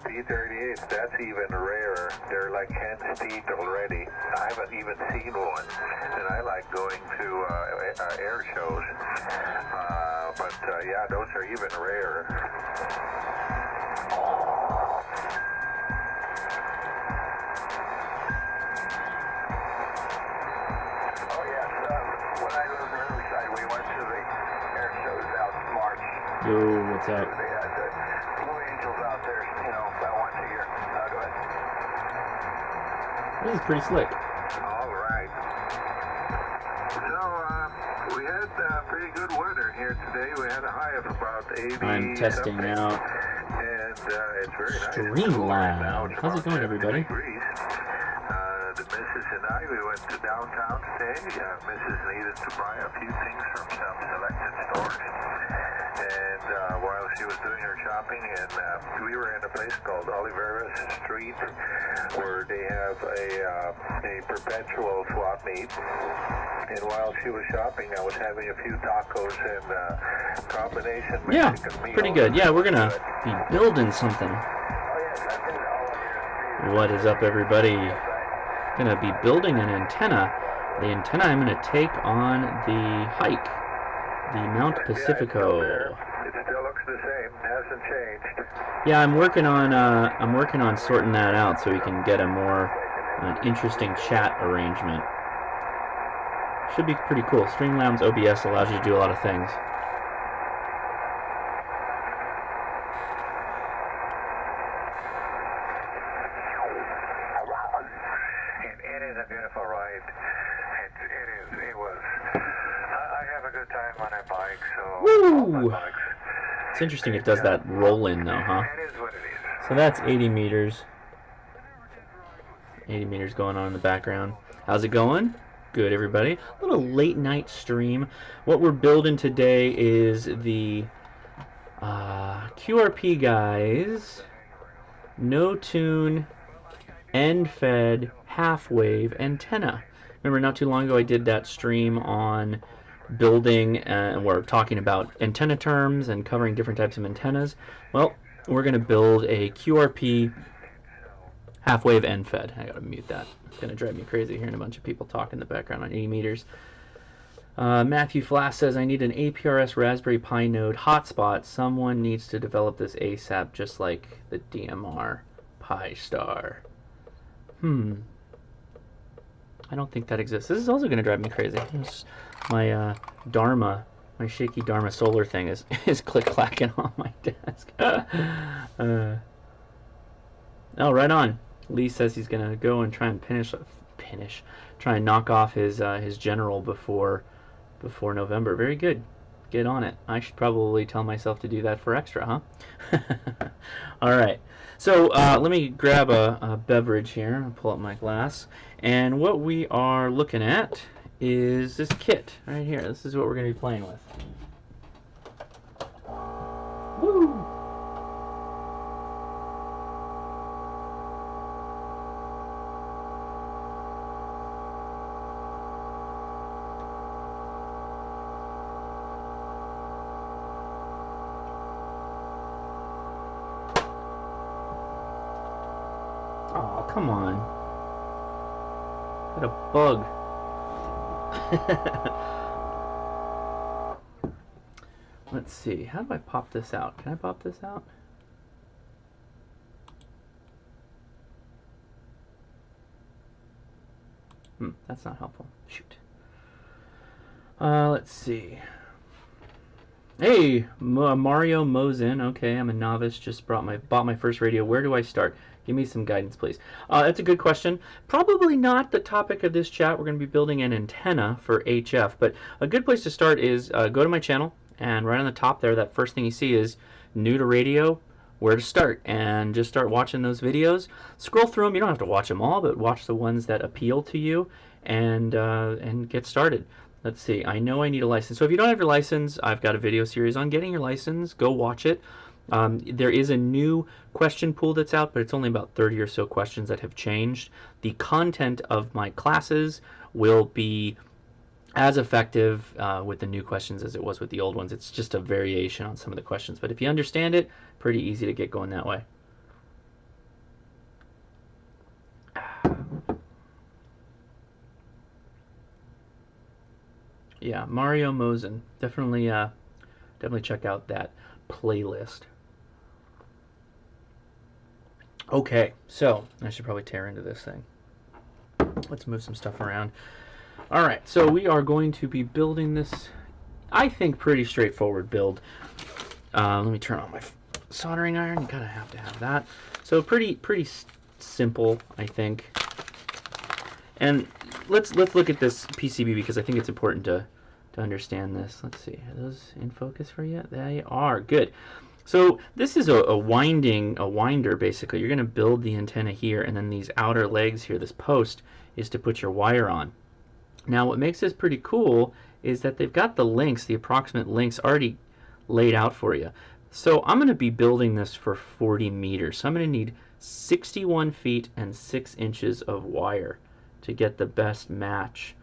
P38s, that's even rarer. They're like hen's teeth already. I haven't even seen one, and I like going to air shows. But yeah, those are even rarer. Oh yes, when I lived in Riverside, we went to the air shows out in March. Yo, what's up? They had the Blue Angels out there, you know, about once a year. Go ahead. This is pretty slick. All right. So, we had pretty good weather here today. We had a high of about 80. I'm testing something. out And it's very nice. Streamlab. How's it going, everybody? Degrees. The missus and I, we went to downtown today. Missus needed to buy a few things from some selected stores. And while she was doing her shopping, and we were in a place called Oliveras Street, where they have a perpetual swap meet. And while she was shopping, I was having a few tacos and combination Mexican meal. Pretty good. Yeah, we're gonna be building something. What is up, everybody? Gonna be building an antenna. The antenna I'm gonna take on the hike, the Mount Pacifico. It still looks the same. Hasn't changed. Yeah, I'm working on sorting that out so we can get a more interesting chat arrangement. Should be pretty cool. Streamlabs OBS allows you to do a lot of things. It is a beautiful ride. It was. I have a good time on a bike, so. Woo! It's interesting it does that roll in though, huh? It is what it is. So that's 80 meters. 80 meters going on in the background. How's it going? Good, everybody. A little late night stream. What we're building today is the QRPGuys no tune end fed half wave antenna. Remember, not too long ago I did that stream on building, and we're talking about antenna terms and covering different types of antennas. Well, we're going to build a QRP half wave end fed. I gotta mute that. It's gonna drive me crazy hearing a bunch of people talk in the background on 80 meters. Matthew Flass says, I need an APRS Raspberry Pi node hotspot. Someone needs to develop this ASAP, just like the DMR Pi Star. I don't think that exists. This is also gonna drive me crazy. My Dharma, my shaky Dharma solar thing is click-clacking on my desk. Oh, right on. Lee says he's gonna go and try and try and knock off his general before November. Very good. Get on it. I should probably tell myself to do that for extra, huh? All right. So let me grab a beverage here and pull up my glass. And what we are looking at is this kit right here. This is what we're gonna be playing with. Woo! Oh, come on. Got a bug. Let's see. How do I pop this out? Can I pop this out? That's not helpful. Shoot. Let's see. Hey, Mario Mosin. Okay, I'm a novice. Just bought my first radio. Where do I start? Give me some guidance, please. That's a good question. Probably not the topic of this chat. We're going to be building an antenna for HF, but a good place to start is go to my channel, and right on the top there, that first thing you see is new to radio, where to start, and just start watching those videos. Scroll through them. You don't have to watch them all, but watch the ones that appeal to you, and get started. Let's see. I know I need a license. So if you don't have your license, I've got a video series on getting your license. Go watch it. There is a new question pool that's out, but it's only about 30 or so questions that have changed. The content of my classes will be as effective with the new questions as it was with the old ones. It's just a variation on some of the questions, but if you understand it, pretty easy to get going that way. Yeah, Mario Mosen. Definitely, definitely check out that playlist. Okay, so I should probably tear into this thing. Let's move some stuff around. All right, so we are going to be building this, I think, pretty straightforward build. Let me turn on my soldering iron. You gotta have to have that. So pretty simple, I think. And let's look at this PCB because I think it's important to understand this. Let's see, are those in focus for you? They are. Good. So this is a winder basically. You're going to build the antenna here, and then these outer legs here, this post, is to put your wire on. Now what makes this pretty cool is that they've got the links, the approximate links already laid out for you. So I'm going to be building this for 40 meters. So I'm going to need 61 feet and 6 inches of wire to get the best match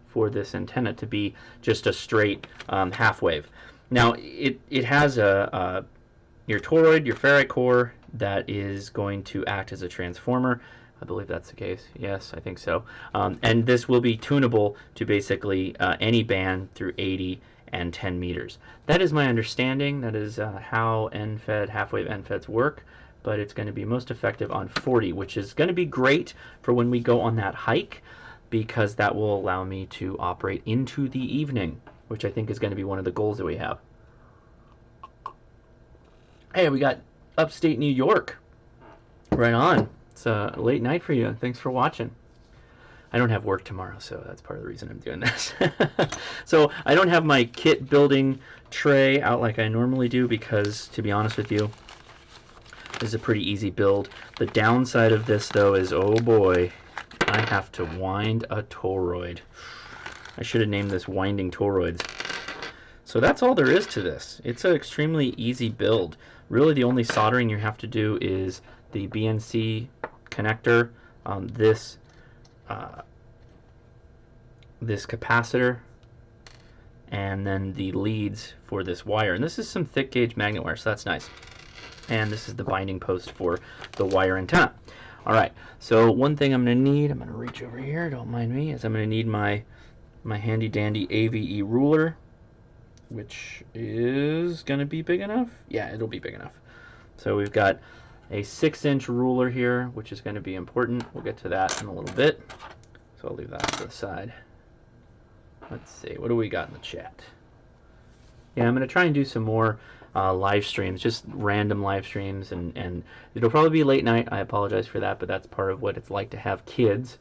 for this antenna to be just a straight half wave. Now it has your toroid, your ferrite core that is going to act as a transformer. I believe that's the case. Yes, I think so. And this will be tunable to basically any band through 80 and 10 meters. That is my understanding. That is how end-fed, half-wave end-feds work, but it's going to be most effective on 40, which is going to be great for when we go on that hike, because that will allow me to operate into the evening, which I think is going to be one of the goals that we have. Hey, we got upstate New York. Right on. It's a late night for you. Thanks for watching. I don't have work tomorrow, so that's part of the reason I'm doing this. So I don't have my kit building tray out like I normally do because, to be honest with you, this is a pretty easy build. The downside of this, though, is, oh boy, I have to wind a toroid. I should have named this Winding Toroids. So that's all there is to this. It's an extremely easy build. Really the only soldering you have to do is the BNC connector, this capacitor, and then the leads for this wire. And this is some thick gauge magnet wire, so that's nice. And this is the binding post for the wire antenna. Alright, so one thing I'm going to need, I'm going to reach over here, don't mind me, is I'm going to need my handy dandy AVE ruler, which is going to be big enough. Yeah, it'll be big enough. So we've got a 6-inch ruler here, which is going to be important. We'll get to that in a little bit. So I'll leave that to the side. Let's see, what do we got in the chat? Yeah, I'm going to try and do some more live streams, just random live streams, and it'll probably be late night. I apologize for that, but that's part of what it's like to have kids.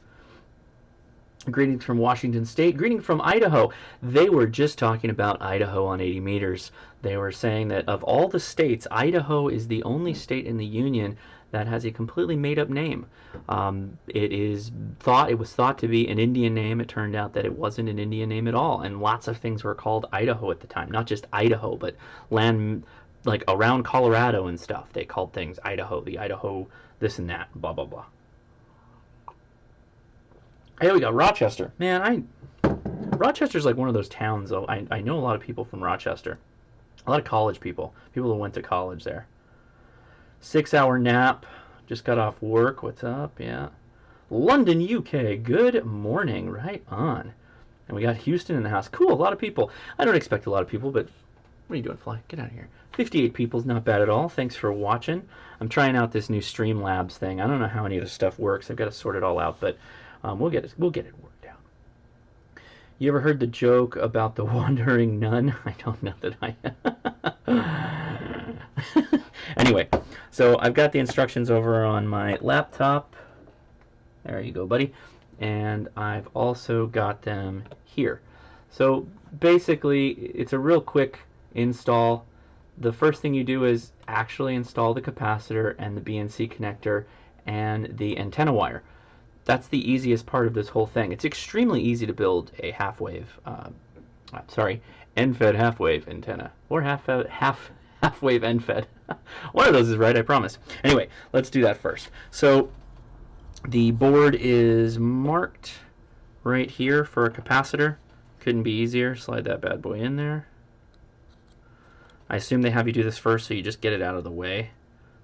Greetings from Washington State. Greetings from Idaho. They were just talking about Idaho on 80 meters. They were saying that of all the states, Idaho is the only state in the union that has a completely made-up name. It was thought to be an Indian name. It turned out that it wasn't an Indian name at all, and lots of things were called Idaho at the time. Not just Idaho, but land like around Colorado and stuff. They called things Idaho, the Idaho this and that, blah blah blah. Hey, we got Rochester. Man, Rochester's like one of those towns, though. I know a lot of people from Rochester. A lot of college people. People who went to college there. 6-hour nap. Just got off work. What's up? Yeah. London, UK. Good morning. Right on. And we got Houston in the house. Cool. A lot of people. I don't expect a lot of people, but what are you doing, Fly? Get out of here. 58 people's not bad at all. Thanks for watching. I'm trying out this new Streamlabs thing. I don't know how any of this stuff works. I've got to sort it all out, but we'll get it worked out. You ever heard the joke about the wandering nun? I don't know that I Anyway, so I've got the instructions over on my laptop. There you go, buddy. And I've also got them here. So basically, it's a real quick install. The first thing you do is actually install the capacitor and the BNC connector and the antenna wire. That's the easiest part of this whole thing. It's extremely easy to build a half-wave, end-fed half-wave antenna, or half-wave end-fed. One of those is right, I promise. Anyway, let's do that first. So the board is marked right here for a capacitor. Couldn't be easier. Slide that bad boy in there. I assume they have you do this first, so you just get it out of the way,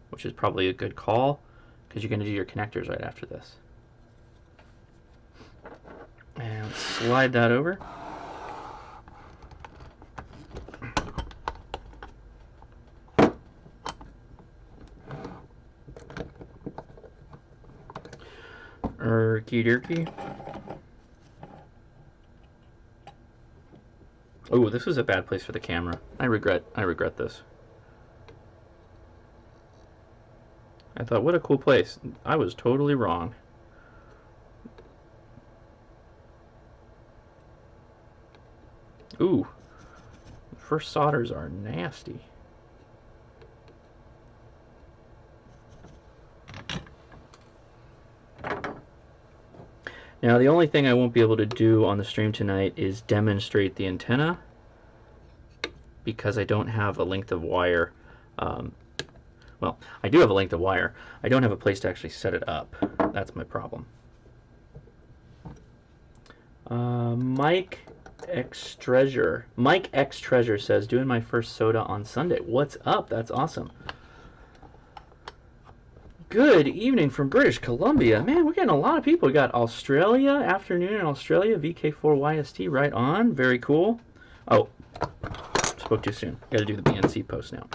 which is probably a good call, because you're going to do your connectors right after this. And slide that over. Okie dokie. Oh, this was a bad place for the camera. I regret this. I thought, what a cool place. I was totally wrong. Ooh, first solders are nasty. Now, the only thing I won't be able to do on the stream tonight is demonstrate the antenna, because I don't have a length of wire. Well, I do have a length of wire. I don't have a place to actually set it up. That's my problem. Mike X Treasure says, doing my first soda on Sunday. What's up? That's awesome. Good evening from British Columbia. Man, we're getting a lot of people. We got Australia, afternoon in Australia, VK4YST right on. Very cool. Oh, spoke too soon. Got to do the BNC post now.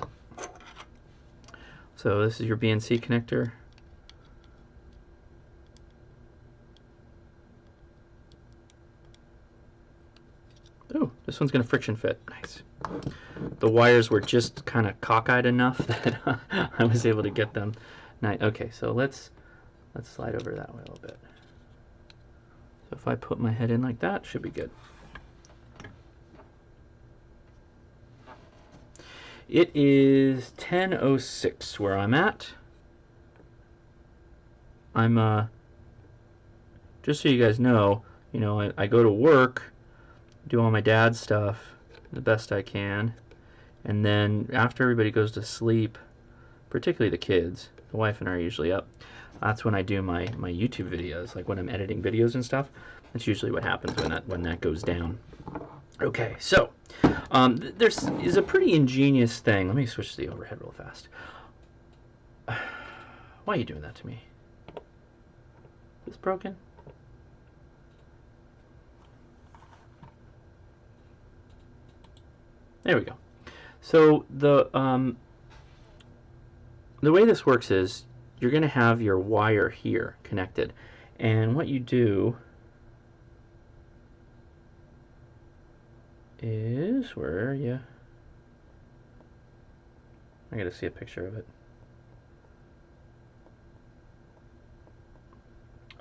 So this is your BNC connector. Ooh, this one's going to friction fit. Nice. The wires were just kind of cockeyed enough that I was able to get them. Nice. Okay, so let's slide over that way a little bit. So if I put my head in like that, should be good. It is 10:06 where I'm at. I'm just so you guys know, I go to work, do all my dad's stuff the best I can, and then after everybody goes to sleep, particularly the kids, the wife and I are usually up, that's when I do my YouTube videos, like when I'm editing videos and stuff. That's usually what happens when that goes down. Okay, so there's a pretty ingenious thing. Let me switch to the overhead real fast. Why are you doing that to me? Is this broken? There we go. So the way this works is you're going to have your wire here connected, and what you do is, where are you? I gotta see a picture of it.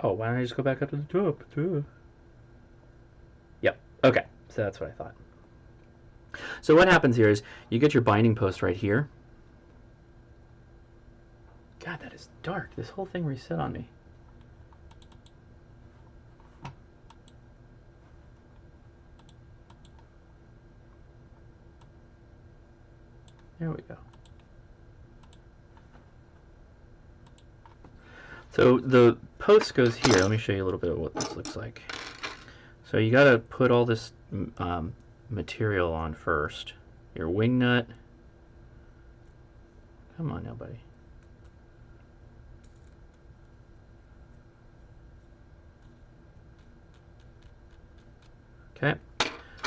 Oh, why don't I just go back up to the top? Yep. Okay. So that's what I thought. So what happens here is you get your binding post right here. God, that is dark. This whole thing reset on me. There we go. So the post goes here. Let me show you a little bit of what this looks like. So you got to put all this material on first. Your wing nut. Come on now, buddy. Okay,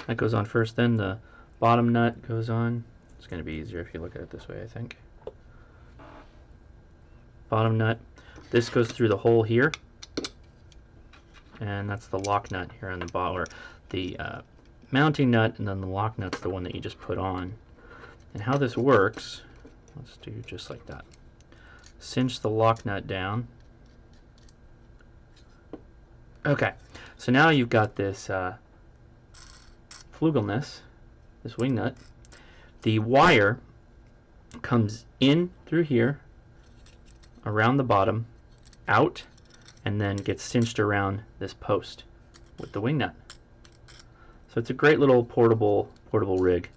that goes on first. Then the bottom nut goes on. It's going to be easier if you look at it this way, I think. Bottom nut. This goes through the hole here, and that's the lock nut here on the bottom, or the mounting nut, and then the lock nut's the one that you just put on. And how this works, let's do just like that. Cinch the lock nut down. Okay, so now you've got this flugelness, this wing nut. The wire comes in through here, around the bottom, out, and then gets cinched around this post with the wing nut. So it's a great little portable rig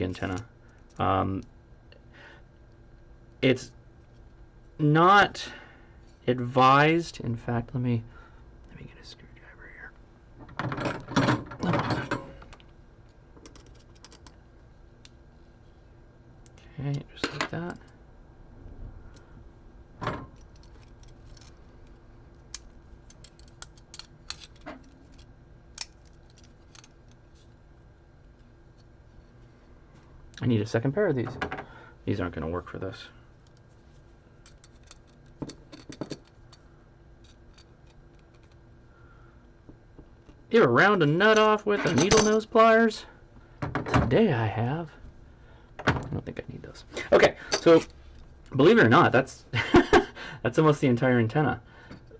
antenna. It's not advised. In fact, let me get a screwdriver here. Okay, just like that. I need a second pair of these. These aren't going to work for this. You ever round a nut off with a needle nose pliers? Today I have. I don't think I need those. Okay, so believe it or not, that's that's almost the entire antenna.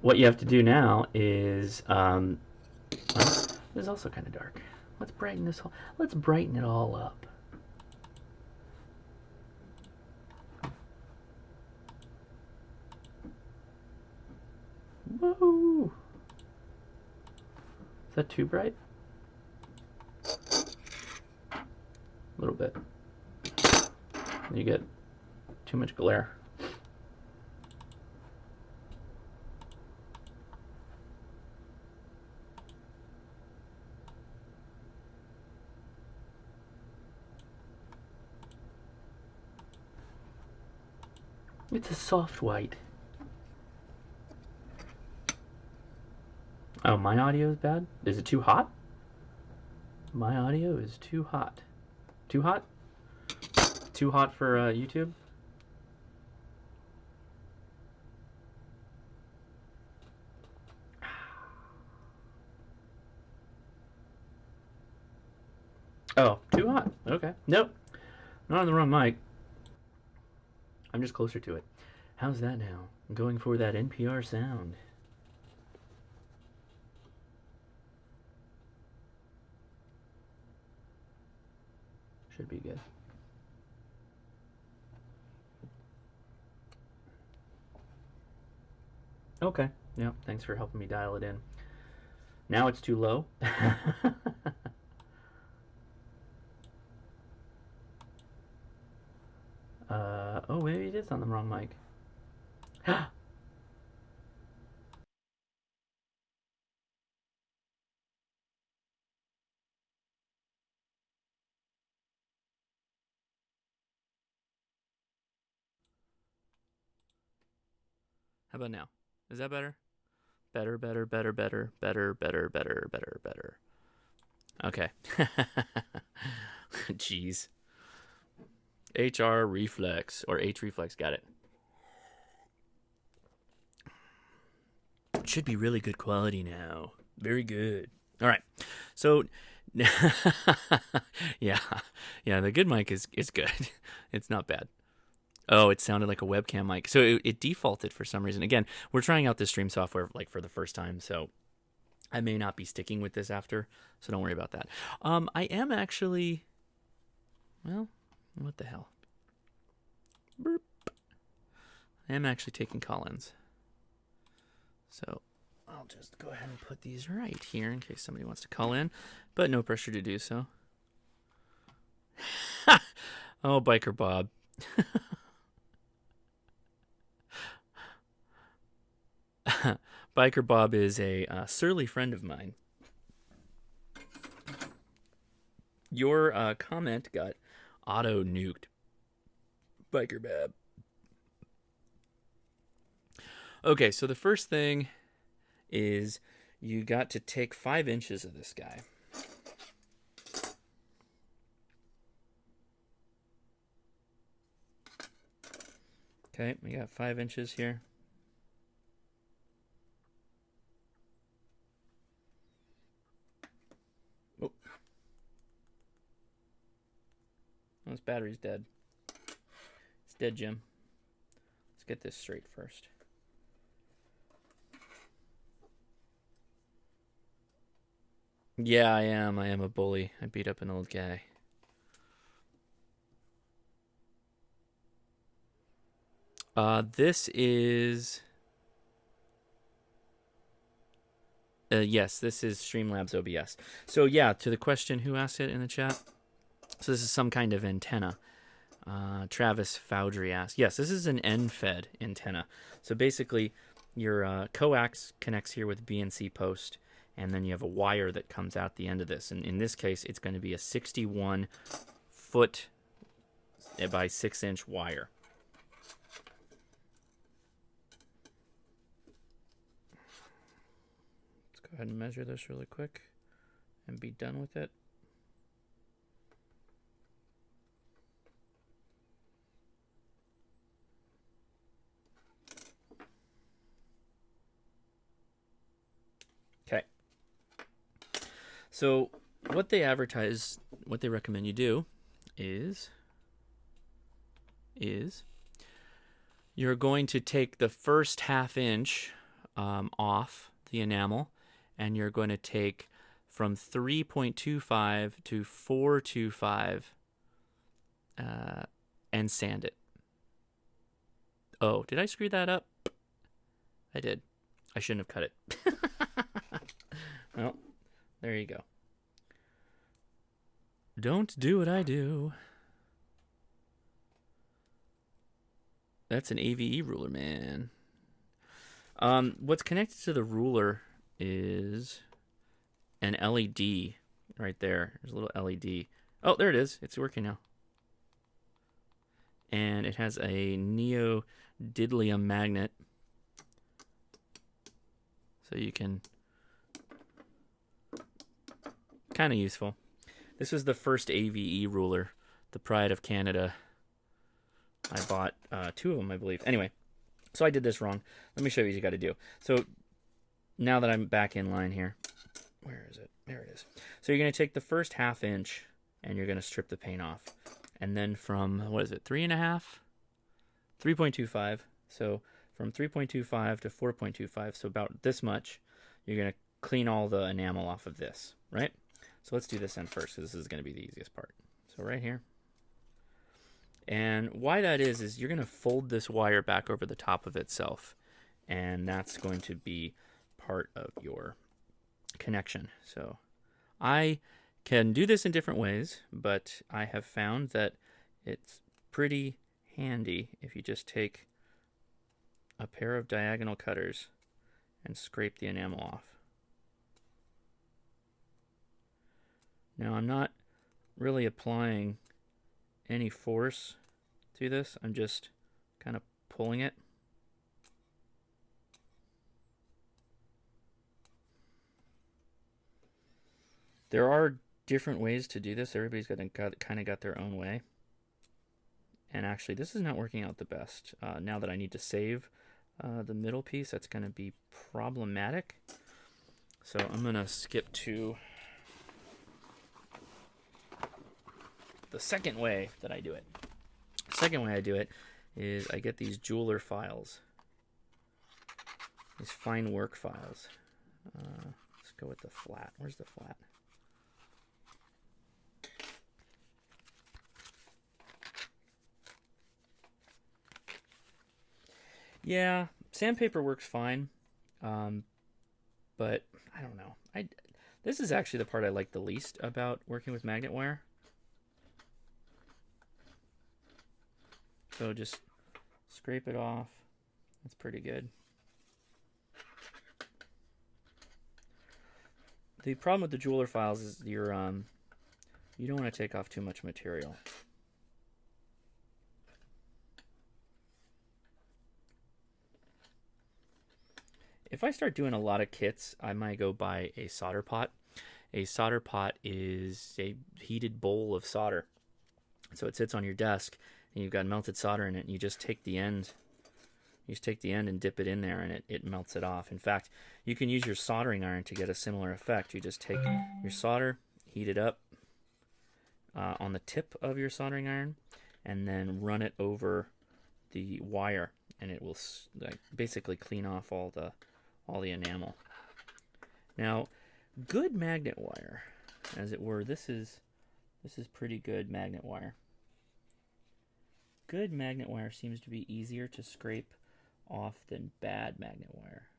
What you have to do now is, well, this is also kind of dark. Let's brighten this whole. Let's brighten it all up. Whoa! Is that too bright? A little bit. You get too much glare. It's a soft white. Oh, my audio is bad? Is it too hot? My audio is too hot. Too hot? Too hot for YouTube? Oh, too hot. Okay. Nope. Not on the wrong mic. I'm just closer to it. How's that now? I'm going for that NPR sound. Should be good. Okay. Yeah, thanks for helping me dial it in. Now it's too low. Oh, maybe it is on the wrong mic. How about now? Is that better? Better, better, better, better, better, better, better, better, better. Okay. Jeez. HR reflex, or H reflex, got it. It should be really good quality now. Very good. All right. So, yeah, the good mic is good. It's not bad. Oh, it sounded like a webcam mic. So it defaulted for some reason. Again, we're trying out this stream software like for the first time, so I may not be sticking with this after, so don't worry about that. I am actually, well, what the hell? Burp. I am actually taking call-ins. So I'll just go ahead and put these right here in case somebody wants to call in, but no pressure to do so. Oh, Biker Bob. Biker Bob is a surly friend of mine. Your comment got auto-nuked. Biker Bob. Okay, so the first thing is you got to take 5 inches of this guy. Okay, we got 5 inches here. Oh. Oh, this battery's dead. It's dead, Jim. Let's get this straight first. Yeah, I am. I am a bully. I beat up an old guy. This is... yes, this is Streamlabs OBS. So yeah, to the question, who asked it in the chat? So this is some kind of antenna. Travis Foudry asked. Yes, this is an end-fed antenna. So basically, your coax connects here with BNC post, and then you have a wire that comes out the end of this. And in this case, it's going to be a 61 foot by 6 inch wire. Let's go ahead and measure this really quick and be done with it. Okay. So what they advertise, what they recommend you do is you're going to take the first ½ inch off the enamel, and you're going to take from 3.25 to 425 and sand it. Oh, did I screw that up? I did. I shouldn't have cut it. Well, there you go. Don't do what I do. That's an AVE ruler, man. What's connected to the ruler is an LED right there. There's a little LED. Oh, there it is. It's working now. And it has a neodymium magnet. So you can... Kind of useful. This is the first AVE ruler, the Pride of Canada. I bought 2 of them, I believe. Anyway, so I did this wrong. Let me show you what you got to do. So now that I'm back in line here, where is it? There it is. So you're going to take the first ½ inch and you're going to strip the paint off. And then from, what is it, 3.5? 3.25. So from 3.25 to 4.25, so about this much, you're going to clean all the enamel off of this, right? So let's do this end first, because this is going to be the easiest part. So right here. And why that is you're going to fold this wire back over the top of itself. And that's going to be part of your connection. So I can do this in different ways, but I have found that it's pretty handy if you just take a pair of diagonal cutters and scrape the enamel off. Now I'm not really applying any force to this. I'm just kind of pulling it. There are different ways to do this. Everybody's kind of got their own way. And actually, this is not working out the best. Now that I need to save the middle piece, that's going to be problematic. So I'm going to skip to the second way that I do it. The second way I do it is I get these jeweler files, these fine work files. Let's go with the flat. Where's the flat? Yeah, sandpaper works fine, but I don't know. This is actually the part I like the least about working with magnet wire. So just scrape it off. That's pretty good. The problem with the jeweler files is you don't want to take off too much material. If I start doing a lot of kits, I might go buy a solder pot. A solder pot is a heated bowl of solder. So it sits on your desk, and you've got melted solder in it, and you just take the end. You just take the end and dip it in there, and it melts it off. In fact, you can use your soldering iron to get a similar effect. You just take your solder, heat it up on the tip of your soldering iron, and then run it over the wire, and it will basically clean off all the enamel. Now, good magnet wire, as it were, this is pretty good magnet wire. Good magnet wire seems to be easier to scrape off than bad magnet wire.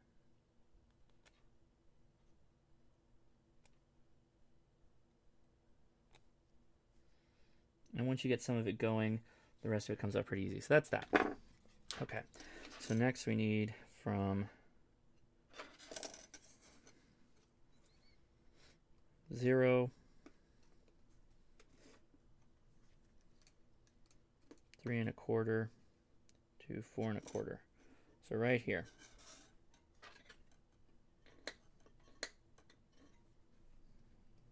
And once you get some of it going, the rest of it comes out pretty easy. So that's that. Okay, so next we need from 0, 3 1/4 to 4 1/4. So right here.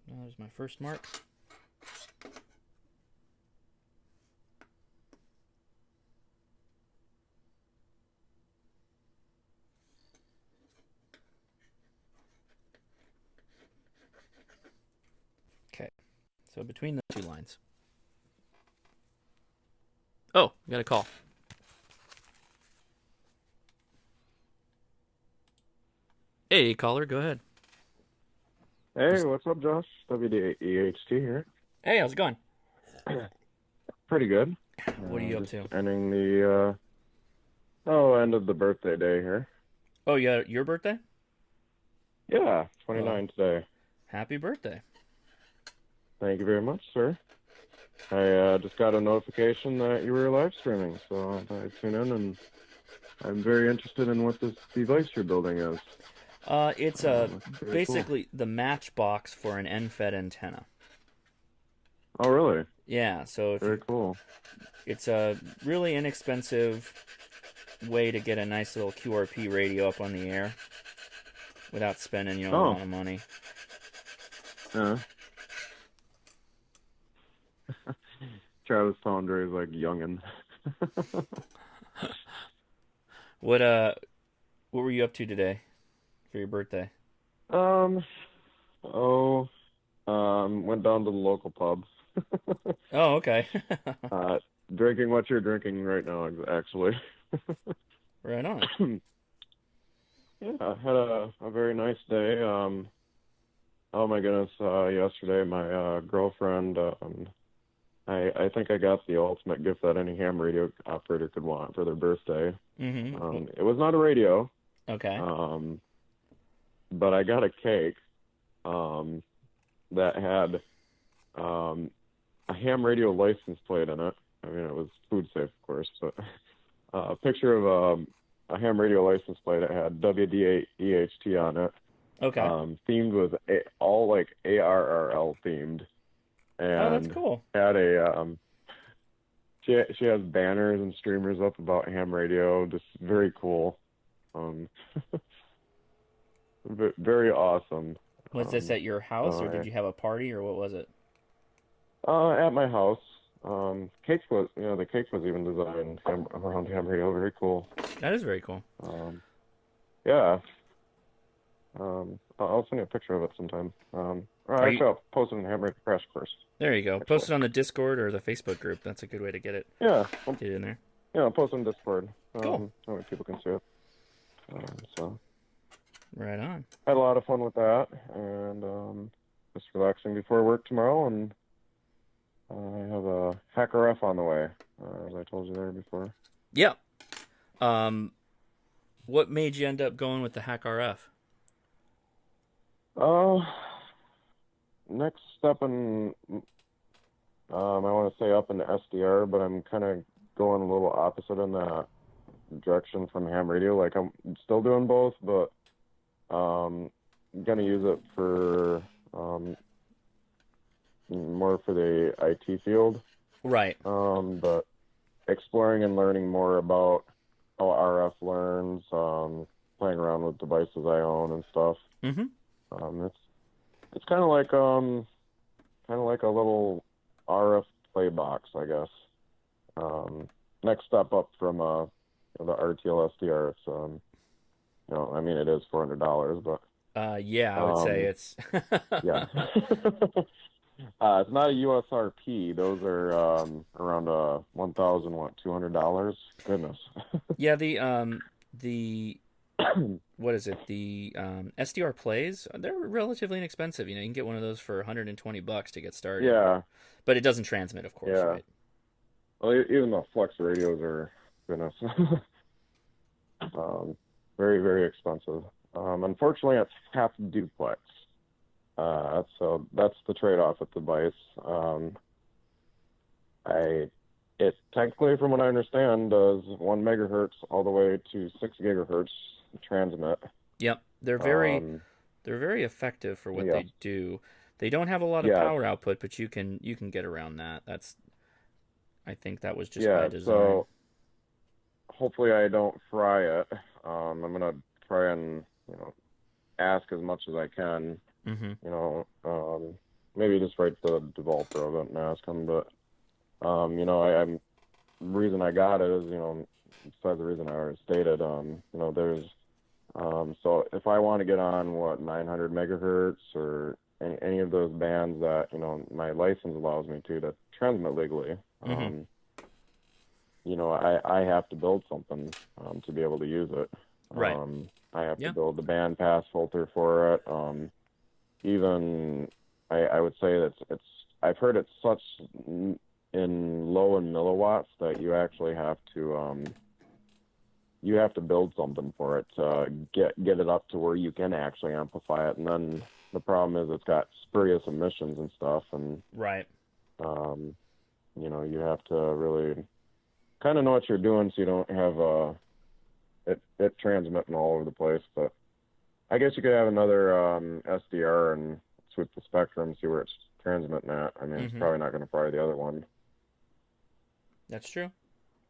Now there's my first mark. So between the two lines. Oh, we got a call. Hey, caller, go ahead. Hey, what's up, Josh? WDEHT here. Hey, how's it going? Pretty good. What are you up to? Ending the end of the birthday day here. Oh, yeah, your birthday? Yeah, 29 today. Happy birthday. Thank you very much, sir. I just got a notification that you were live streaming, so I thought I'd tune in, and I'm very interested in what this device you're building is. It's basically the matchbox for an end-fed antenna. Oh, really? Yeah, so Very cool. It's a really inexpensive way to get a nice little QRP radio up on the air without spending, a lot of money. Yeah. Travis Tondre is like youngin'. What were you up to today for your birthday? Went down to the local pub. Oh, okay. Drinking what you're drinking right now, actually. Right on. Yeah, I had a very nice day. Oh my goodness, yesterday my girlfriend, I think I got the ultimate gift that any ham radio operator could want for their birthday. Mm-hmm. It was not a radio. Okay. But I got a cake that had a ham radio license plate in it. I mean, it was food safe, of course, but a picture of a ham radio license plate. It had WDEHT on it. Okay. Themed with all like ARRL themed. And oh, that's cool. Had a she has banners and streamers up about ham radio. Just very cool. Very awesome. Was this at your house, or did you have a party, or what was it? At my house. The cake was even designed around ham radio. Very cool. That is very cool. Yeah. I'll send you a picture of it sometime. I'll post it in Ham Radio Crash Course. There you go. Actually. Post it on the Discord or the Facebook group. That's a good way to get it. Yeah. Get it in there. Yeah, I'll post it on Discord. Cool. That way people can see it. So. Right on. Had a lot of fun with that, and just relaxing before work tomorrow, and I have a Hacker F on the way, as I told you there before. Yeah. What made you end up going with the Hack RF? Next step in, I want to say up in the SDR, but I'm kind of going a little opposite in that direction from ham radio. Like, I'm still doing both, but I'm going to use it for more for the IT field. Right. But exploring and learning more about how RF learns, playing around with devices I own and stuff. Mm-hmm. It's kind of like a little RF play box, I guess. Next step up from the RTL SDR. It's I mean, it is $400, but yeah, I would say it's yeah. It's not a USRP. Those are around $1,200. Goodness. Yeah, the what is it? The SDR plays, they're relatively inexpensive. You can get one of those for $120 to get started. Yeah. But it doesn't transmit, of course, right? Well, even the Flex radios are, goodness, very, very expensive. Unfortunately, it's half duplex. So that's the trade-off with the device. It technically, from what I understand, does 1 megahertz all the way to 6 gigahertz transmit. Yep, they're very effective for what they do. They don't have a lot of power output, but you can get around that. I think that was just by design. So hopefully I don't fry it. I'm gonna try and ask as much as I can. Mm-hmm. Maybe just write the developer of it and ask him. But I'm reason I got it is besides the reason I already stated. There's so if I want to get on 900 megahertz or any of those bands that, you know, my license allows me to transmit legally. Mm-hmm. You know, I have to build something to be able to use it. Right. I have Yeah. to build the band pass filter for it. Even I would say that I've heard it's such in low in milliwatts that you actually have to build something for it to get it up to where you can actually amplify it. And then the problem is it's got spurious emissions and stuff, and Right. you know, you have to really kind of know what you're doing so you don't have it transmitting all over the place. But I guess you could have another SDR and switch the spectrum, see where it's transmitting at. I mean, it's probably not going to fry the other one. That's true.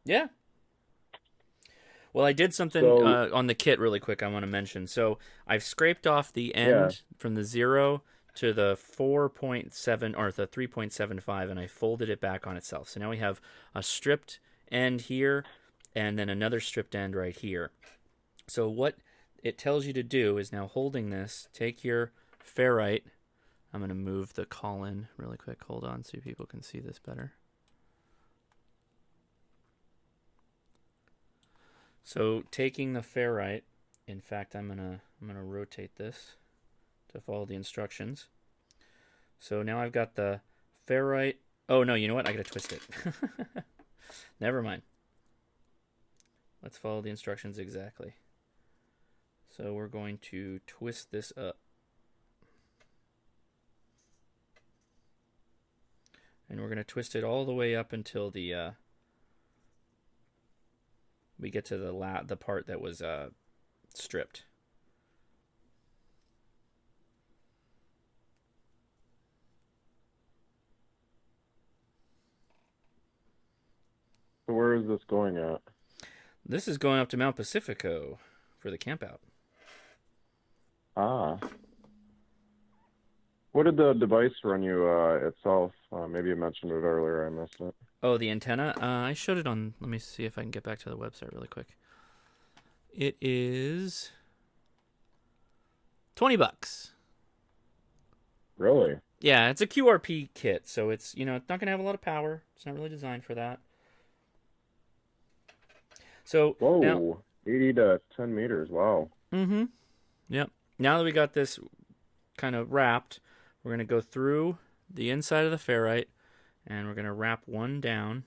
Yeah. Well, I did something on the kit really quick I want to mention. So I've scraped off the end from the 0 to the 4.7 or the 3.75, and I folded it back on itself. So now we have a stripped end here and then another stripped end right here. So what it tells you to do is, now holding this, take your ferrite. I'm going to move the call-in really quick. Hold on so people can see this better. So taking the ferrite, in fact, I'm gonna rotate this to follow the instructions. So now I've got the ferrite. Oh no, you know what? I gotta twist it. Never mind. Let's follow the instructions exactly. So we're going to twist this up. And we're gonna twist it all the way up until the we get to the part that was stripped. So where is this going at? This is going up to Mount Pacifico for the campout. Ah. What did the device run you itself? Maybe you mentioned it earlier. I missed it. Oh, the antenna? I showed it on... Let me see if I can get back to the website really quick. It is $20. Really? Yeah, it's a QRP kit, so it's, you know, it's not going to have a lot of power. It's not really designed for that. So whoa, now, 80 to 10 meters. Wow. Mm-hmm. Yep. Now that we got this kind of wrapped, we're going to go through the inside of the ferrite, and we're going to wrap one down,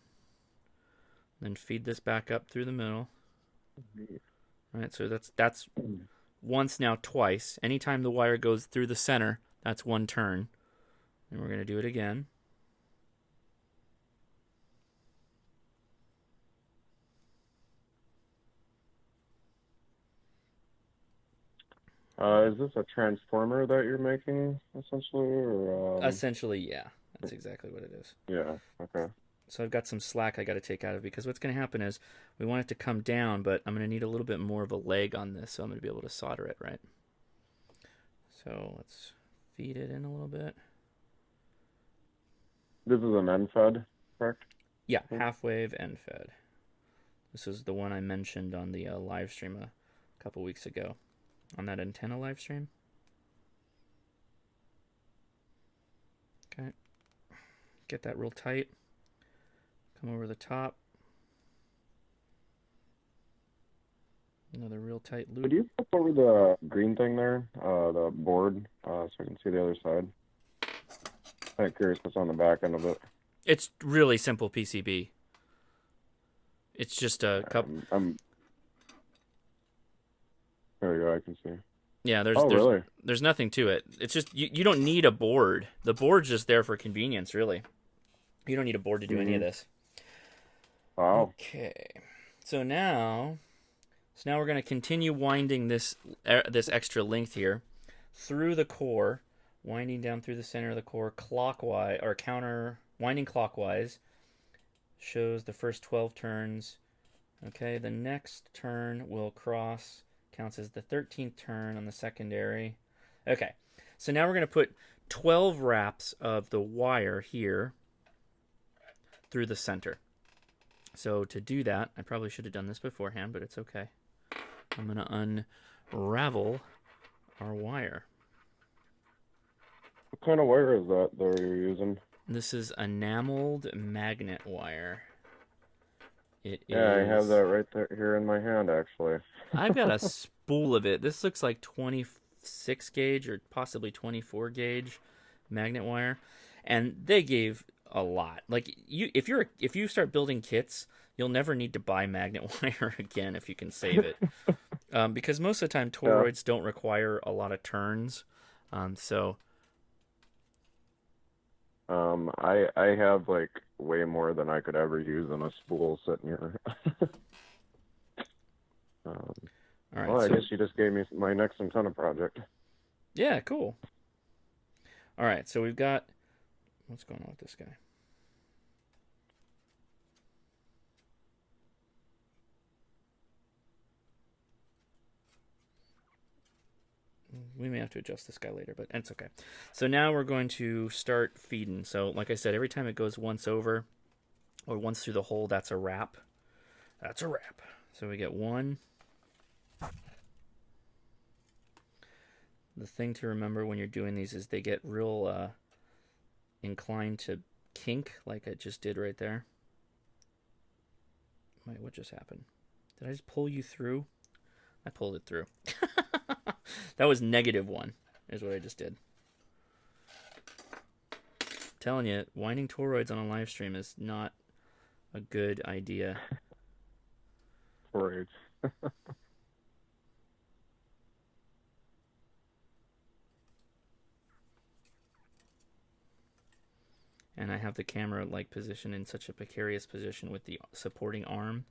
then feed this back up through the middle. All right, so that's once, now twice. Anytime the wire goes through the center, that's one turn. And we're going to do it again. Is this a transformer that you're making, essentially? Or, Essentially, yeah. That's exactly what it is. Yeah, okay. So I've got some slack I got to take out of it, because what's going to happen is we want it to come down, but I'm going to need a little bit more of a leg on this, so I'm going to be able to solder it, right? So let's feed it in a little bit. This is an end fed, correct? Yeah, half wave end fed. This is the one I mentioned on the live stream a couple weeks ago. On that antenna live stream. Okay. Get that real tight. Come over the top. Another real tight loop. Could you flip over the green thing there, the board, so I can see the other side? I'm curious what's on the back end of it. It's really simple PCB. It's just a couple. There we go, I can see. Yeah, really? There's nothing to it. It's just you don't need a board. The board's just there for convenience, really. You don't need a board to do any of this. Wow. Okay. So now we're going to continue winding this extra length here through the core, winding down through the center of the core clockwise, or winding clockwise. Shows the first 12 turns. Okay, the next turn will cross, counts as the 13th turn on the secondary. Okay, so now we're going to put 12 wraps of the wire here through the center. So to do that, I probably should have done this beforehand, but it's okay. I'm going to unravel our wire. What kind of wire is that you're using? This is enameled magnet wire. It Yeah, I have is. that right there here in my hand, actually. I've got a spool of it. This looks like 26 gauge or possibly 24 gauge magnet wire, and they gave a lot. Like if you start building kits, you'll never need to buy magnet wire again if you can save it, because most of the time Yeah. toroids don't require a lot of turns. So I have like way more than I could ever use in a spool sitting here. all right, Well, I so guess you just gave me my next antenna project. yeah, cool. All right, so we've got what's going on with this guy. We may have to adjust this guy later, but it's okay. So now we're going to start feeding. So like I said, every time it goes once over or once through the hole, that's a wrap. That's a wrap. So we get one. The thing to remember when you're doing these is they get real inclined to kink, like I just did right there. Wait, what just happened? Did I just pull you through? I pulled it through. That was -1, is what I just did. I'm telling you, winding toroids on a live stream is not a good idea. Toroids. And I have the camera like positioned in such a precarious position with the supporting arm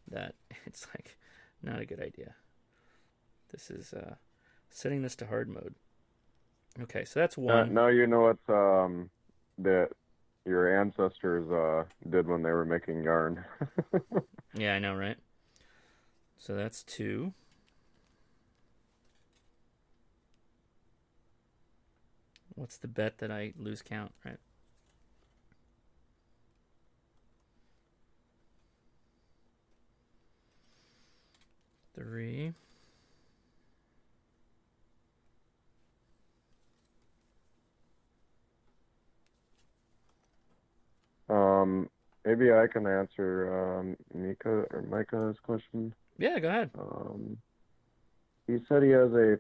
that it's like not a good idea. This is setting this to hard mode. Okay, so that's one. Now you know what that your ancestors did when they were making yarn. Yeah, I know, right? So that's 2. What's the bet that I lose count, right? Three. Maybe I can answer Mika or Micah's question. Yeah, go ahead. He said he has a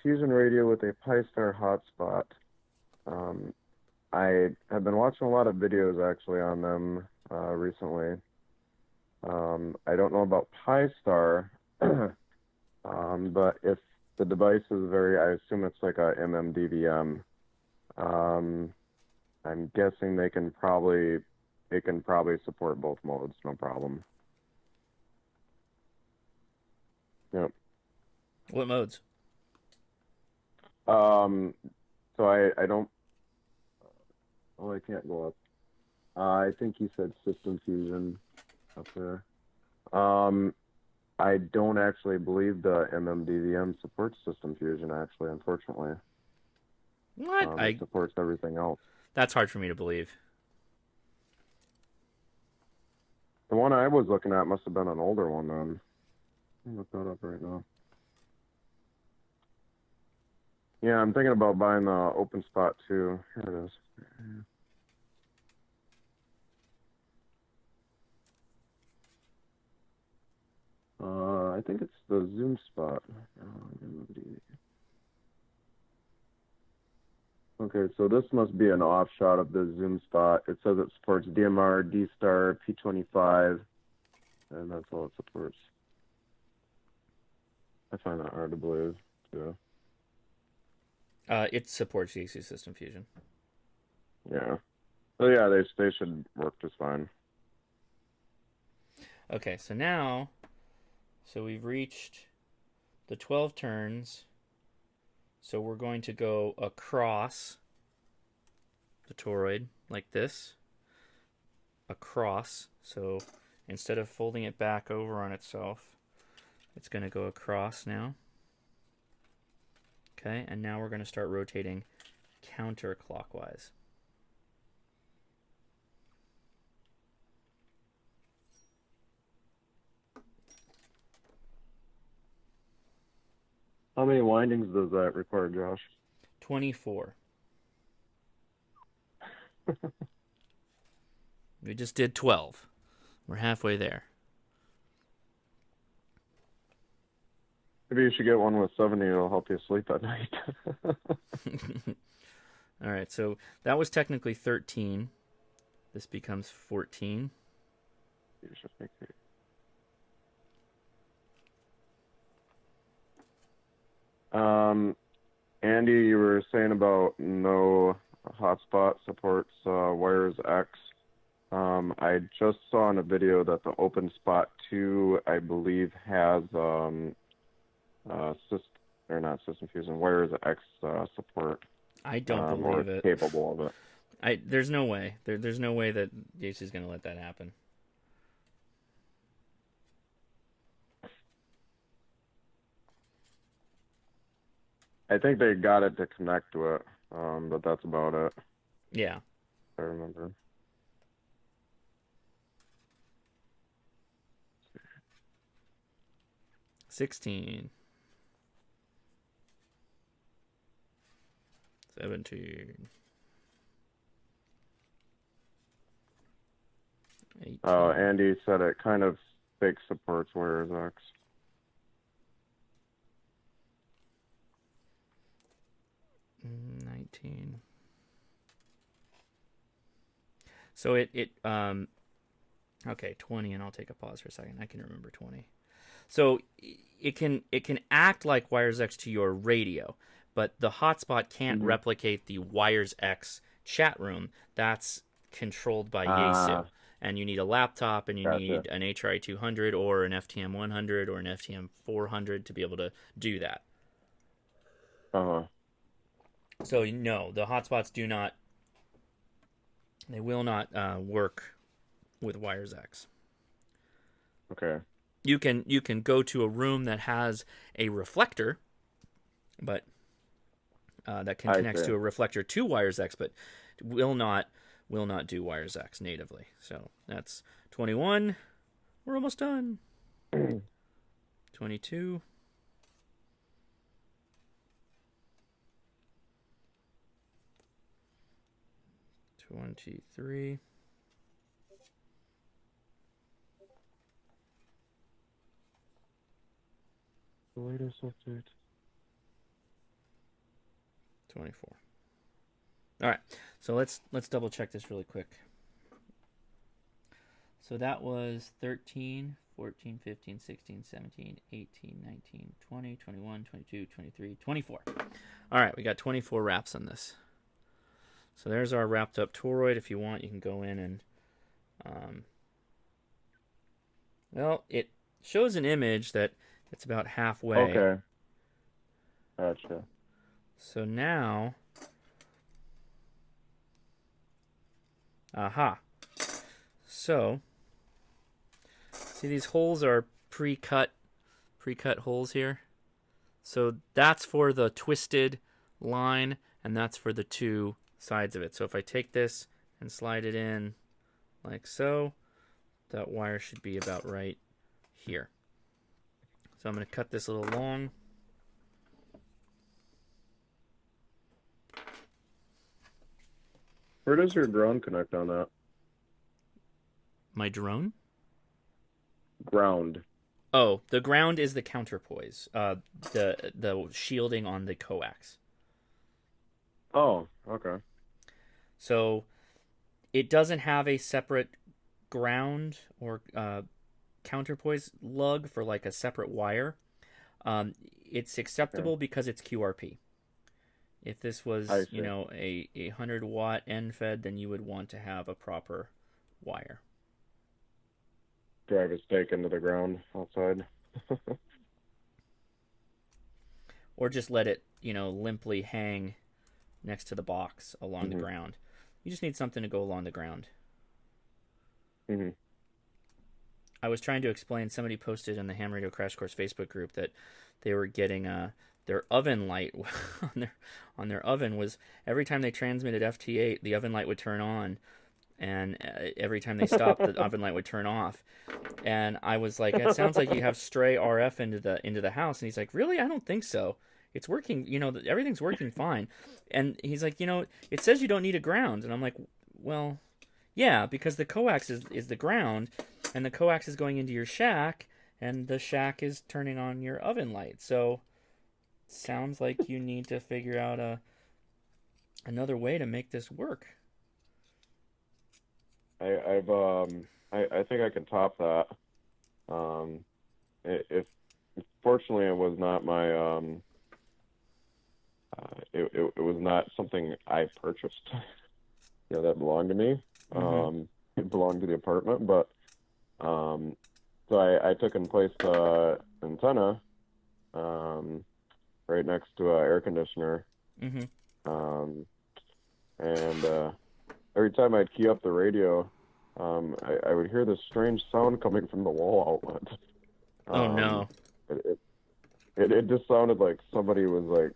fusion radio with a Pi-Star hotspot. I have been watching a lot of videos actually on them recently. I don't know about Pi-Star, but if the device is I assume it's like a MMDVM. I'm guessing they can probably support both modes, no problem. Yep. What modes? So I don't. Oh, I can't go up. I think he said System Fusion up there. I don't actually believe the MMDVM supports System Fusion, actually, unfortunately. What? It supports everything else. That's hard for me to believe. The one I was looking at must have been an older one then. I'll look that up right now. Yeah, I'm thinking about buying the open spot too. Here it is. I think it's the Zoom spot. Okay, so this must be an offshot of the Zoom spot. It says it supports DMR, D-Star, P25, and that's all it supports. I find that hard to believe, too. It supports DC System Fusion. Yeah. So yeah, they should work just fine. Okay, so now, we've reached the 12 turns. So we're going to go across the toroid like this. Across. So instead of folding it back over on itself, it's going to go across now. Okay, and now we're going to start rotating counterclockwise. How many windings does that require, Josh? 24. We just did 12. We're halfway there. Maybe you should get one with 70. It'll help you sleep at night. All right, so that was technically 13. This becomes 14. You should make it. Andy, you were saying about no hotspot supports Wires X. I just saw in a video that the OpenSpot 2, I believe, has System Fusion Wires X support. I don't believe it. Capable of it. There's no way. There's no way that JC is going to let that happen. I think they got it to connect to it, but that's about it. Yeah. I remember. $16. 17. 18. Andy said it kind of fake supports Wires X. Mm, 19. So okay, 20, and I'll take a pause for a second. I can remember 20. So it can act like Wires X to your radio, but the hotspot can't replicate the Wires X chat room. That's controlled by Yaesu. And you need a laptop, and you need an HRI 200 or an FTM 100 or an FTM 400 to be able to do that. So no, the hotspots do not. They will not work with Wires X. Okay. You can go to a room that has a reflector, but that can connect to a reflector to Wires X, but will not do Wires X natively. So that's 21. We're almost done. 22. 23. The latest update. 24. All right, so let's double check this really quick. So that was 13, 14, 15, 16, 17, 18, 19, 20, 21, 22, 23, 24. All right, we got 24 wraps on this. So there's our wrapped up toroid. If you want, you can go in and, well, it shows an image that it's about halfway. Okay. Gotcha. So now, so, see these holes are pre-cut holes here. So that's for the twisted line, and that's for the two sides of it. So if I take this and slide it in like so, that wire should be about right here. So I'm going to cut this a little long. Where does your ground connect on that? My drone? Ground. Oh, the ground is the counterpoise. The shielding on the coax. Oh, okay. So it doesn't have a separate ground or counterpoise lug for like a separate wire. It's acceptable because it's QRP. If this was, a 100-watt end-fed, then you would want to have a proper wire. Drive a stake into the ground outside. Or just let it, limply hang next to the box along the ground. You just need something to go along the ground. I was trying to explain, somebody posted in the Ham Radio Crash Course Facebook group that they were getting their oven light on their oven was every time they transmitted FT8, the oven light would turn on, and every time they stopped, the oven light would turn off. And I was like, "It sounds like you have stray RF into the house." And he's like, "Really? I don't think so. It's working. Everything's working fine." And he's like, "It says you don't need a ground." And I'm like, well, yeah, because the coax is the ground, and the coax is going into your shack, and the shack is turning on your oven light. So, sounds like you need to figure out another way to make this work. I think I can top that. If fortunately it was not my it was not something I purchased. That belonged to me. Mm-hmm. It belonged to the apartment, but so I took and placed an antenna right next to an air conditioner. Mm-hmm. And every time I'd key up the radio, I would hear this strange sound coming from the wall outlet. Oh no! It just sounded like somebody was like,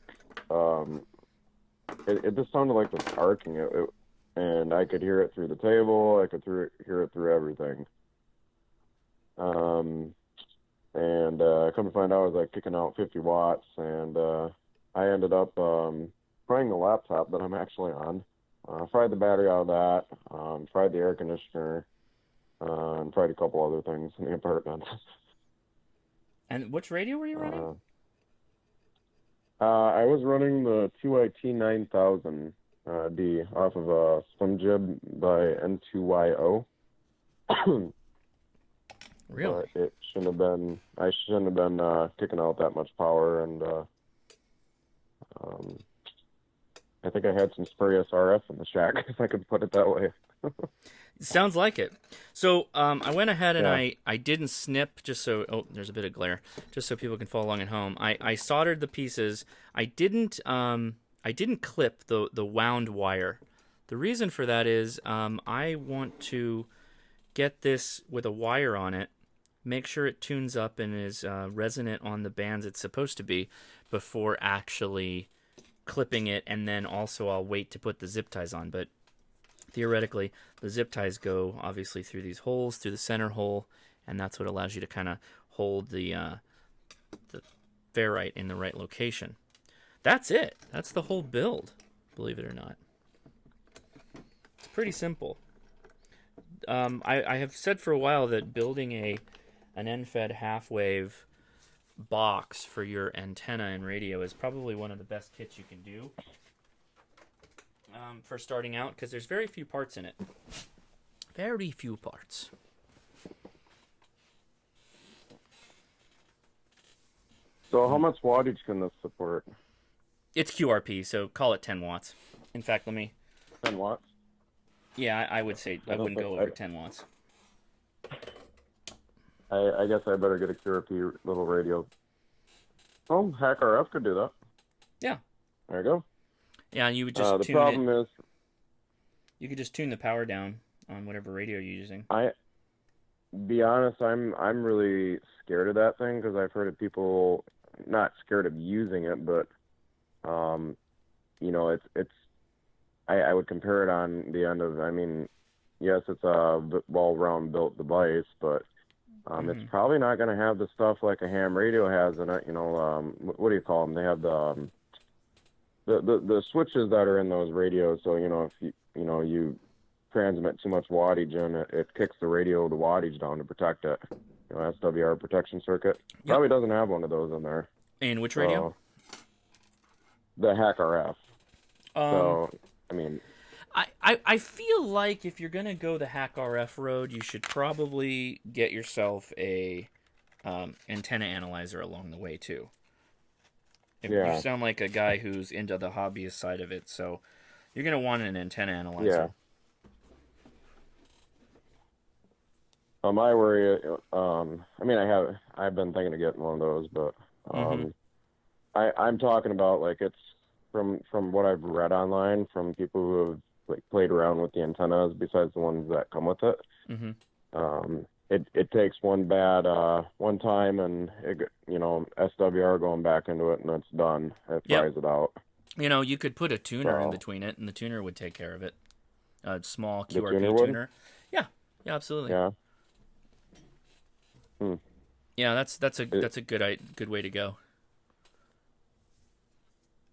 it just sounded like this arcing. And I could hear it through the table. I could hear it through everything. And come to find out, I was like kicking out 50 watts, and I ended up frying the laptop that I'm actually on. Fried the battery out of that. Fried the air conditioner. And fried a couple other things in the apartment. And which radio were you running? I was running the 2IT 9000 D off of a Slim Jib by N2YO. Really? But it shouldn't have been. I shouldn't have been kicking out that much power, and I think I had some spurious RF in the shack, if I could put it that way. Sounds like it. So I went ahead and Yeah. I didn't snip just so. Oh, there's a bit of glare. Just so people can follow along at home. I soldered the pieces. I didn't clip the wound wire. The reason for that is I want to get this with a wire on it, make sure it tunes up and is resonant on the bands it's supposed to be before actually clipping it, and then also I'll wait to put the zip ties on. But theoretically, the zip ties go obviously through these holes, through the center hole, and that's what allows you to kind of hold the ferrite in the right location. That's it. That's the whole build, believe it or not. It's pretty simple. I have said for a while that building an end-fed half-wave box for your antenna and radio is probably one of the best kits you can do for starting out, because there's very few parts in it. Very few parts. So how much wattage can this support? It's QRP, so call it 10 watts. In fact, let me... 10 watts? Yeah, I would say I wouldn't go over 10 watts. I guess I better get a QRP little radio. Oh, Hack RF could do that. Yeah. There you go. Yeah, and you would just the tune problem it. is, You could just tune the power down on whatever radio you're using. be honest, I'm really scared of that thing, because I've heard of people not scared of using it, but it's I would compare it on the end of, I mean, yes, it's a well-round built device, but it's probably not going to have the stuff like a ham radio has in it. What do you call them? They have the switches that are in those radios. So if you transmit too much wattage in it, it kicks the radio the wattage down to protect it. SWR protection circuit. Yep. Probably doesn't have one of those in there. And which radio? The Hack RF. So I mean, I feel like if you're gonna go the Hack RF road, you should probably get yourself a antenna analyzer along the way too. You sound like a guy who's into the hobbyist side of it, so you're gonna want an antenna analyzer. Yeah. My worry, I mean, I've been thinking of getting one of those, but I'm talking about, like, it's from what I've read online from people who have played around with the antennas besides the ones that come with it. It takes one bad one time, and SWR going back into it, and it's done. It fries it out. You could put a tuner in between it, and the tuner would take care of it. A small QRP tuner. Yeah, absolutely. Yeah. Yeah, that's a good way to go.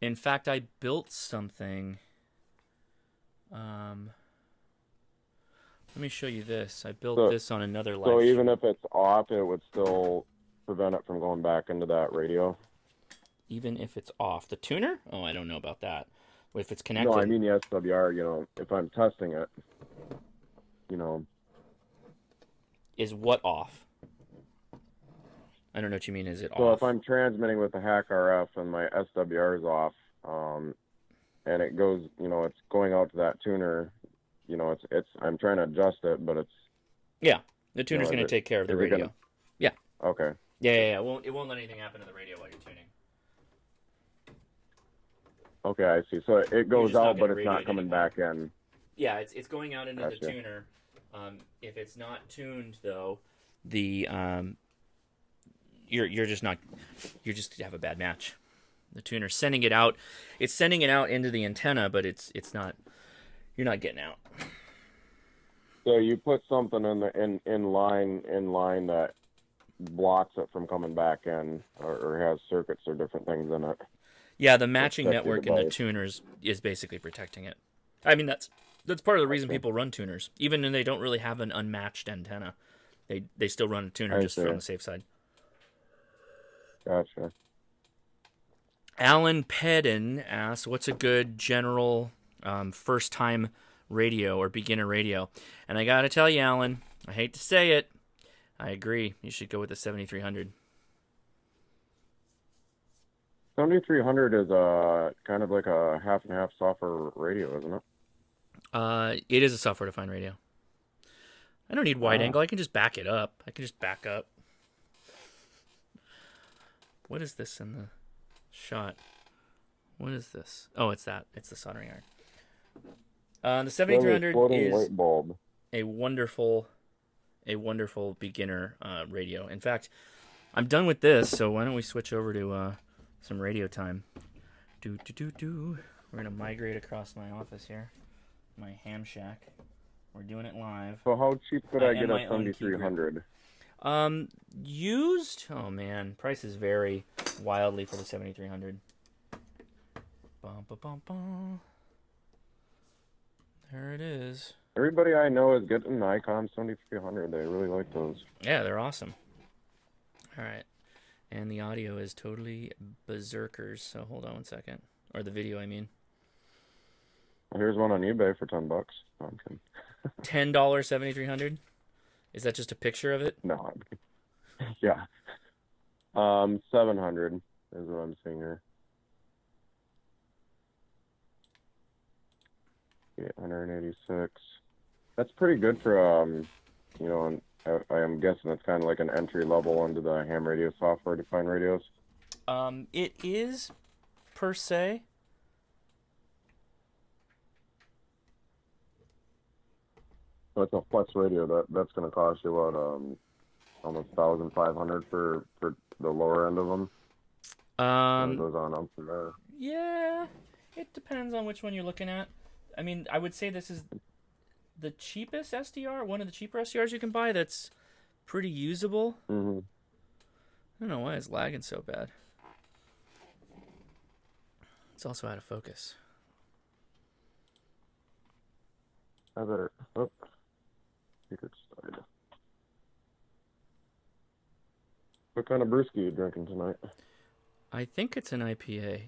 In fact, I built something. Let me show you this. I built So- this on another live So stream. even if it's off, it would still prevent it from going back into that radio? Even if it's off. The tuner? Oh, I don't know about that. If it's connected. No, I mean the SWR, if I'm testing it, Is what off? I don't know what you mean. Is it So off? if I'm transmitting with the hack RF and my SWR is off, and it goes, it's going out to that tuner, I'm trying to adjust it, but it's... Yeah, the tuner's going to take care of the radio. Yeah. Okay. Yeah. It won't let anything happen to the radio while you're tuning. Okay, I see. So it goes just not out, but gonna it's not radio it coming anymore. back in. Yeah, it's going out into Gotcha. the tuner. If it's not tuned though, the you're just have a bad match. The tuner's sending it out. It's sending it out into the antenna, but it's not. You're not getting out. So you put something in line that blocks it from coming back in, or has circuits or different things in it. Yeah, the matching Protect your network in the device. tuners is basically protecting it. I mean, that's part of the reason people run tuners, even when they don't really have an unmatched antenna. They still run a tuner I just see. from the safe side. Gotcha. Alan Pedden asks, "What's a good general first-time radio or beginner radio?" And I gotta tell you, Alan, I hate to say it, I agree. You should go with the 7300. 7300 is kind of like a half and half software radio, isn't it? It is a software-defined radio. I don't need wide angle. I can just back it up. I can just back up. What is this in the shot? What is this? Oh, it's that. It's the soldering iron. The 7300 Floating is light bulb. a wonderful beginner radio. In fact, I'm done with this, so why don't we switch over to some radio time? We're gonna migrate across my office here, my ham shack. We're doing it live. So how cheap could I And get my a own key 7300? Used? Oh man, prices vary wildly for the 7300. Bum, bum, bum, bum. There it is. Everybody I know is getting Nikon 7300. They really like those. Yeah, they're awesome. All right. And the audio is totally berserkers, so hold on one second. Or the video, I mean. Well, here's one on eBay for $10. No, I'm kidding. $10 7300? Is that just a picture of it? No, I'm kidding. Yeah. 700 is what I'm seeing here. 886. That's pretty good for I am guessing it's kind of like an entry level into the ham radio software defined radios. It is per se. So it's a flex radio that's going to cost you what almost 1,500 for the lower end of them. It goes on up from there. Yeah, it depends on which one you're looking at. I mean, I would say this is the cheapest SDR, one of the cheaper SDRs you can buy that's pretty usable. Mm-hmm. I don't know why it's lagging so bad. It's also out of focus. I better. Oh, secret side. What kind of brewski you drinking tonight? I think it's an IPA.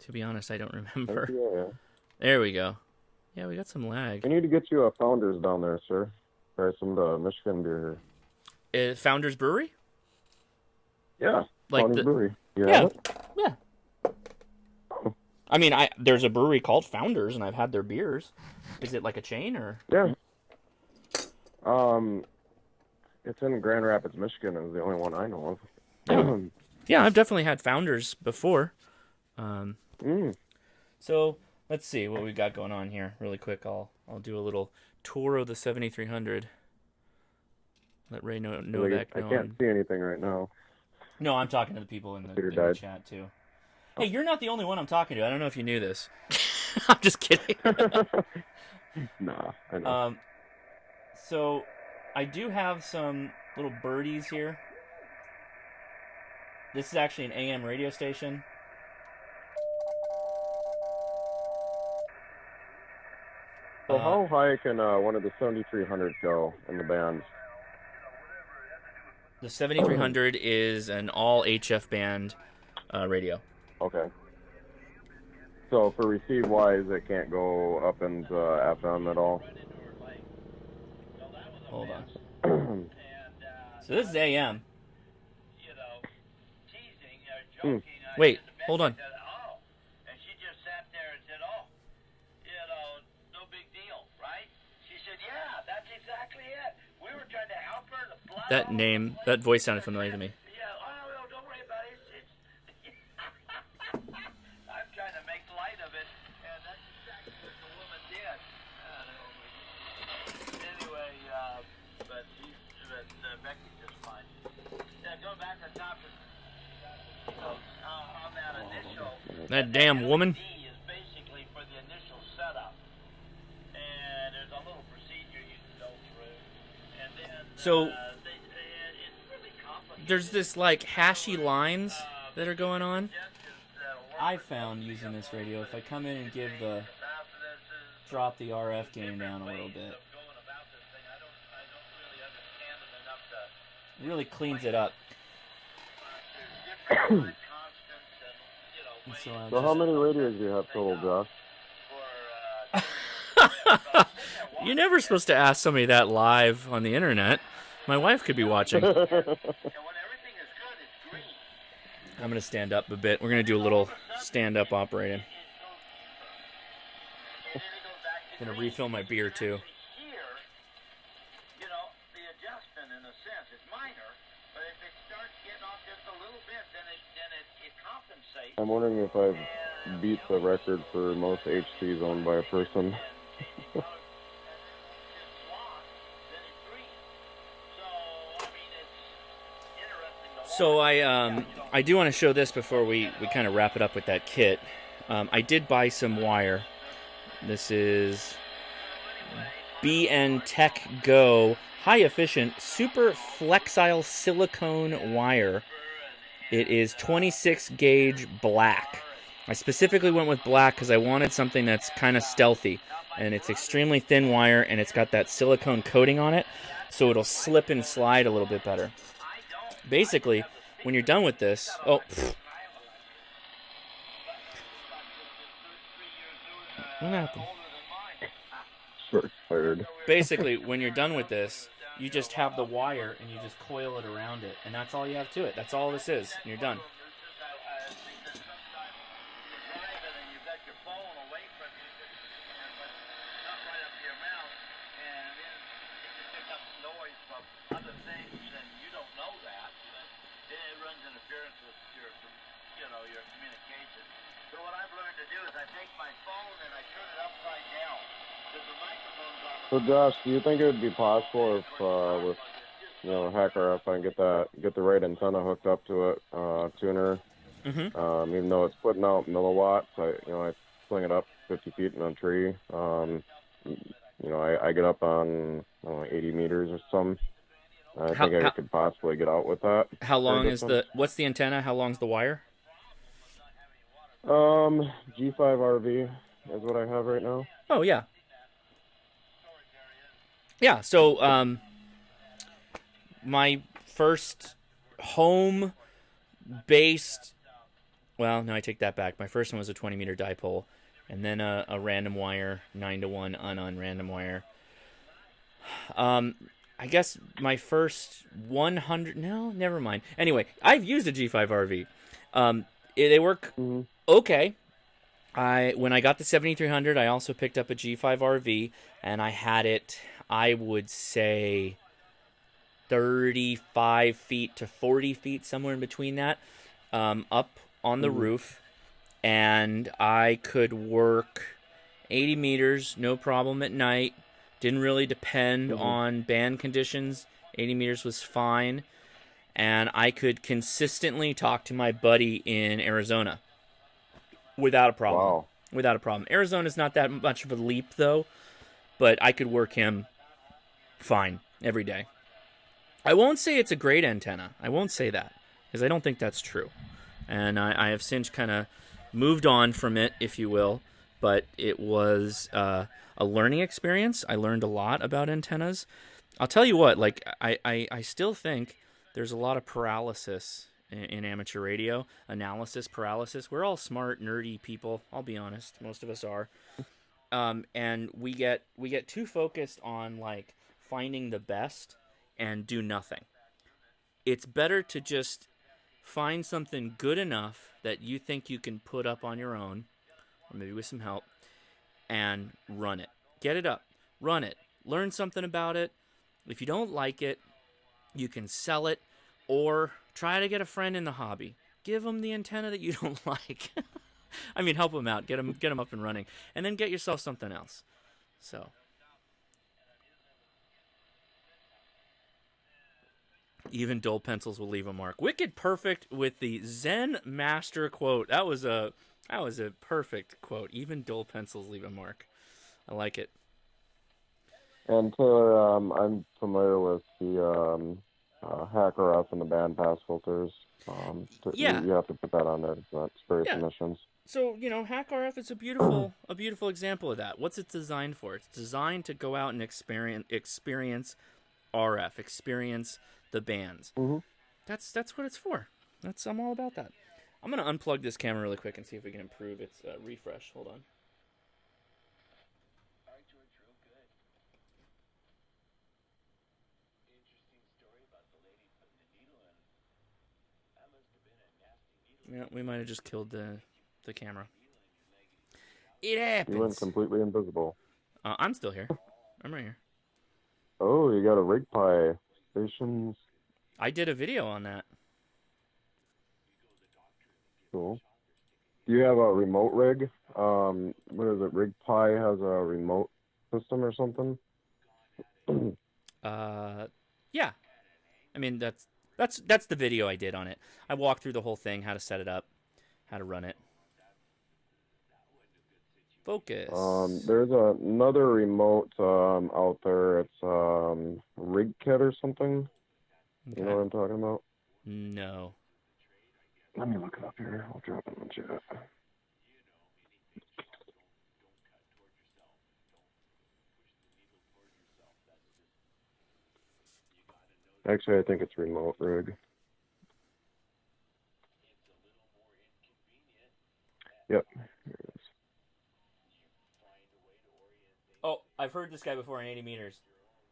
To be honest, I don't remember. Yeah. There we go. Yeah, we got some lag. I need to get you a Founders down there, sir. Try some of the Michigan beer here. Founders Brewery? Yeah, Like Founders the- Brewery. Yeah. I mean, there's a brewery called Founders, and I've had their beers. Is it like a chain or? Yeah. It's in Grand Rapids, Michigan. Is the only one I know of. Yeah, I've definitely had Founders before. Mm. So let's see what we got going on here. Really quick, I'll do a little tour of the 7300. Let Ray know that. I can't see anything right now. No, I'm talking to the people in the chat too. Hey, you're not the only one I'm talking to. I don't know if you knew this. I'm just kidding. Nah, I know. So I do have some little birdies here. This is actually an AM radio station. So how high can one of the 7300s go in the band? The 7300 is an all HF band radio. Okay. So for receive-wise, it can't go up into FM at all? Hold on. So this is AM. Wait, hold on. And she just sat there and said, oh, no big deal, right? She said, yeah, that's exactly it. We were trying to help her. The blood That name, that voice sounded familiar to me. Yeah, oh, don't worry about it. I'm trying to make light of it, and that's exactly what the woman did. Anyway, but Becky's just fine. Yeah, going back to the top on that initial. That damn woman. D is basically for the initial setup, and there's a little procedure you can go through, and then So it's really complicated. there's this like hashy lines that are going on. I found using this radio, if I come in and drop the RF gain down a little bit, it really cleans it up. So how many radios do you have total, Josh? You're never supposed to ask somebody that live on the internet. My wife could be watching. I'm going to stand up a bit. We're going to do a little stand-up operating. I'm going to refill my beer, too. I'm wondering if I've beat the record for most HCs owned by a person. So I do want to show this before we kind of wrap it up with that kit. I did buy some wire. This is BN Tech Go high efficient super flexile silicone wire. It is 26 gauge black. I specifically went with black because I wanted something that's kind of stealthy, and it's extremely thin wire, and it's got that silicone coating on it, so it'll slip and slide a little bit better. Basically, when you're done with this, what happened? Fired. Basically, when you're done with this, you just have the wire and you just coil it around it, and that's all you have to it. That's all this is, and you're done. Your communication. So what I've learned to do is I take my phone and I turn it upside down because the microphone's on. So Josh, do you think it would be possible if with Hacker if I can get the right antenna hooked up to it, tuner, even though it's putting out milliwatts, I sling it up 50 feet in a tree. I get up on 80 meters or something. I think I could possibly get out with that. How long is what's the antenna? How long's the wire? G5RV is what I have right now. Oh, yeah. Yeah, so my first home-based... Well, no, I take that back. My first one was a 20-meter dipole, and then a random wire, 9-to-1 unrandom wire. I guess my first 100... No, never mind. Anyway, I've used a G5RV. They work okay. When I got the 7300, I also picked up a G5RV, and I had it, I would say, 35 feet to 40 feet, somewhere in between that, up on the roof, and I could work 80 meters, no problem at night. Didn't really depend on band conditions. 80 meters was fine. And I could consistently talk to my buddy in Arizona without a problem. Wow. Without a problem. Arizona's not that much of a leap, though, but I could work him fine every day. I won't say it's a great antenna. I won't say that, because I don't think that's true. And I have since kind of moved on from it, if you will, but it was a learning experience. I learned a lot about antennas. I'll tell you what, like I still think there's a lot of paralysis in amateur radio, analysis paralysis. We're all smart, nerdy people. I'll be honest, most of us are, and we get too focused on like finding the best and do nothing. It's better to just find something good enough that you think you can put up on your own, or maybe with some help, and run it. Get it up, run it, learn something about it. If you don't like it, you can sell it or try to get a friend in the hobby. Give them the antenna that you don't like. I mean, help them out. Get them up and running. And then get yourself something else. So. Even dull pencils will leave a mark. Wicked perfect with the Zen Master quote. That was a perfect quote. Even dull pencils leave a mark. I like it. And Taylor, I'm familiar with the hacker up and the bandpass filters. Yeah. You have to put that on there. That's various emissions. So, Hack RF is a beautiful example of that. What's it designed for? It's designed to go out and experience RF, experience the bands. Mm-hmm. That's what it's for. I'm all about that. I'm gonna unplug this camera really quick and see if we can improve its refresh. Hold on. Yeah, we might have just killed the camera. It happens. You went completely invisible. I'm still here. I'm right here. Oh, you got a rig pie stations. I did a video on that. Cool. Do you have a remote rig? What is it? Rig Pie has a remote system or something? Yeah. I mean, that's the video I did on it. I walked through the whole thing, how to set it up, how to run it. Focus. There's another remote out there. It's Rig Kit or something. Okay. You know what I'm talking about? No. Let me look it up here. I'll drop it in the chat. Actually, I think it's remote rig. Yep. Here it is. Oh, I've heard this guy before in 80 meters.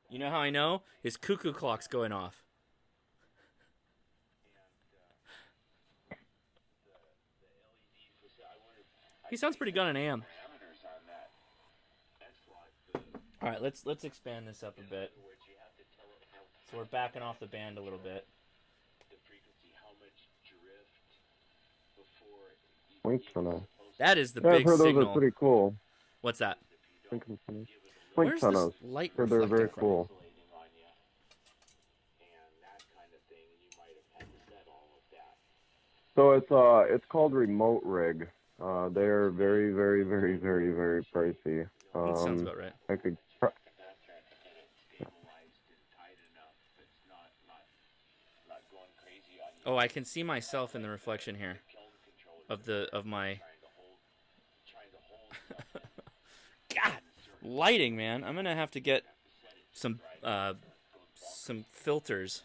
You know how I know? His cuckoo clock's going off. He sounds pretty good on AM. All right, let's expand this up a bit. So we're backing off the band a little bit. Wing tunnel. That is the I've big heard signal. those are pretty cool. What's that? Wing Where's tunnels. this light They're reflecting very from? cool. So it's called remote rig. They're very, very, very, very, very pricey. That sounds about right. I could. Oh, I can see myself in the reflection here of my God, lighting, man. I'm gonna have to get some filters.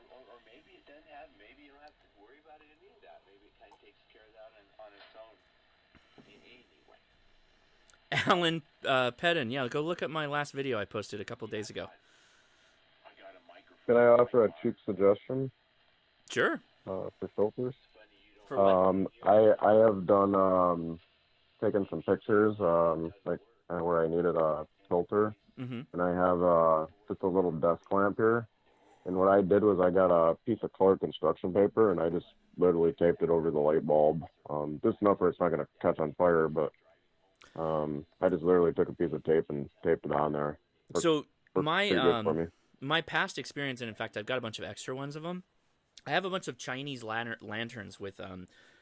Or maybe it doesn't have, maybe you don't have to worry about any of that. Maybe it kind of takes care of that on its own anyway. Alan Pedden, yeah, go look at my last video I posted a couple days ago. Can I offer a cheap suggestion? Sure. For filters. For what? I have done taken some pictures like where I needed a filter, and I have just a little desk lamp here. And what I did was I got a piece of colored construction paper and I just literally taped it over the light bulb, just enough where it's not going to catch on fire. But I just literally took a piece of tape and taped it on there. So pretty good for me. My past experience, and in fact I've got a bunch of extra ones of them. I have a bunch of Chinese lanterns with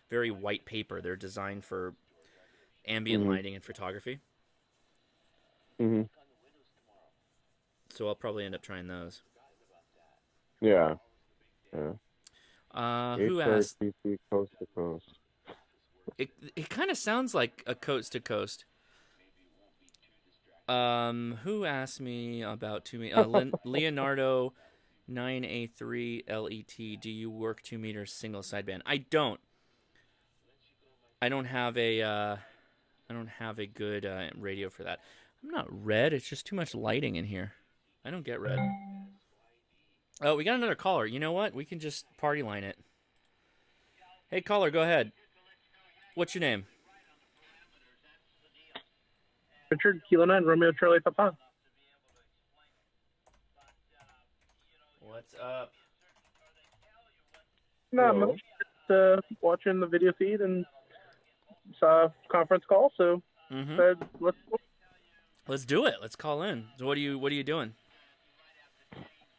very white paper. They're designed for ambient lighting and photography. Mm-hmm. So I'll probably end up trying those. Yeah. Who asked? HRCC coast to coast. It kind of sounds like a coast to coast. Who asked me about 2 meters? Leonardo 9A3 LET. Do you work 2 meters single sideband? I don't. I don't have a good radio for that. I'm not red. It's just too much lighting in here. I don't get red. Oh, we got another caller. You know what? We can just party line it. Hey, caller, go ahead. What's your name? Richard, Kilo 9, Romeo Charlie Papa. What's up? Not much. Just watching the video feed and saw a conference call, so said, Let's do it. Let's call in. So what are you doing?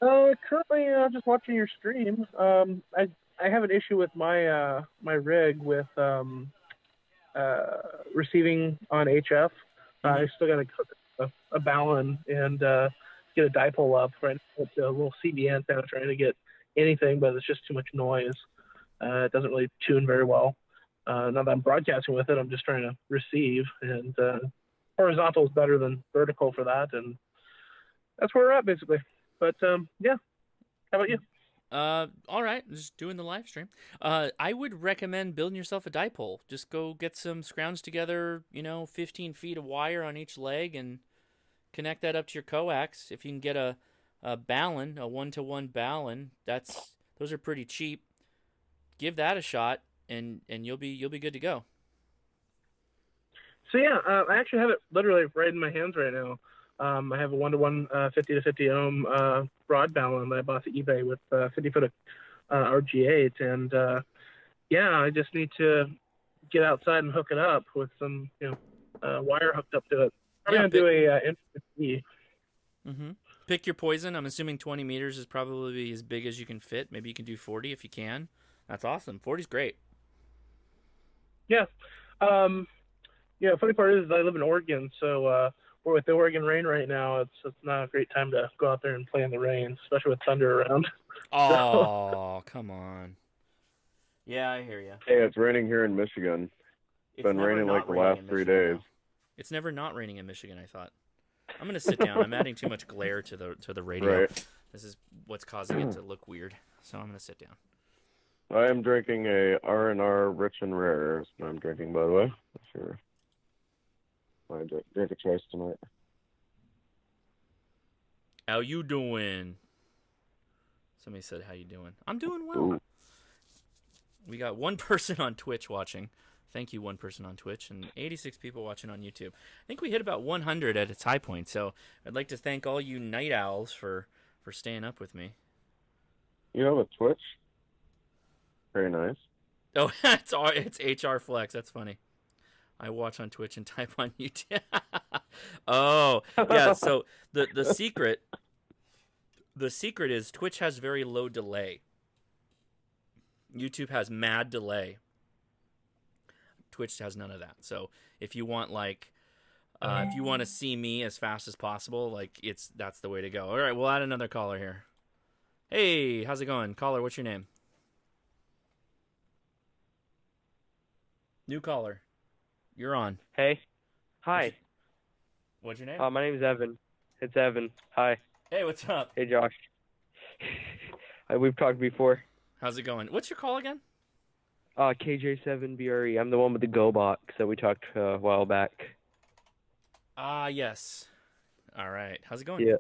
Currently just watching your stream. I have an issue with my my rig with receiving on HF. I still got to cook a ballon and get a dipole up right with a little CB antenna trying to get anything, but it's just too much noise. It doesn't really tune very well. Now that I'm broadcasting with it, I'm just trying to receive, and horizontal is better than vertical for that, and that's where we're at basically. But yeah, how about you? All right, just doing the live stream. I would recommend building yourself a dipole. Just go get some scrounge together, 15 feet of wire on each leg, and connect that up to your coax. If you can get a ballon, a 1-to-1 ballon, those are pretty cheap. Give that a shot, and you'll be good to go. So yeah, I actually have it literally right in my hands right now. I have a 1-to-1 50 to 50 ohm broad ballon that I bought at eBay with 50 foot of RG8, and yeah, I just need to get outside and hook it up with some wire hooked up to it. I'm gonna do a NFP. Pick your poison. I'm assuming 20 meters is probably as big as you can fit. Maybe you can do 40 if you can. That's awesome. 40's great. Yeah. Funny part is I live in Oregon, so we're with the Oregon rain right now. It's not a great time to go out there and play in the rain, especially with thunder around. Oh, come on. Yeah, I hear you. Hey, it's raining here in Michigan. It's been raining like the last 3 days. It's never not raining in Michigan, I thought. I'm going to sit down. I'm adding too much glare to the radio. Right. This is what's causing it to look weird. So I'm going to sit down. I am drinking a R&R Rich and Rare. Is what I'm drinking, by the way. Sure. My drink of choice tonight. How you doing? Somebody said, how you doing? I'm doing well. Ooh. We got one person on Twitch watching. Thank you, one person on Twitch, and 86 people watching on YouTube. I think we hit about 100 at its high point, so I'd like to thank all you night owls for staying up with me. You have a Twitch? Very nice. Oh, it's HR Flex. That's funny. I watch on Twitch and type on YouTube. Oh, yeah. So the secret is Twitch has very low delay. YouTube has mad delay. Twitch has none of that. So if you want if you want to see me as fast as possible, that's the way to go. All right, we'll add another caller here. Hey, how's it going, caller? What's your name? New caller. You're on. Hey. Hi. What's your name? My name's Evan. It's Evan. Hi. Hey, what's up? Hey, Josh. We've talked before. How's it going? What's your call again? KJ7BRE. I'm the one with the Go Box that we talked a while back. Yes. All right. How's it going? Yeah.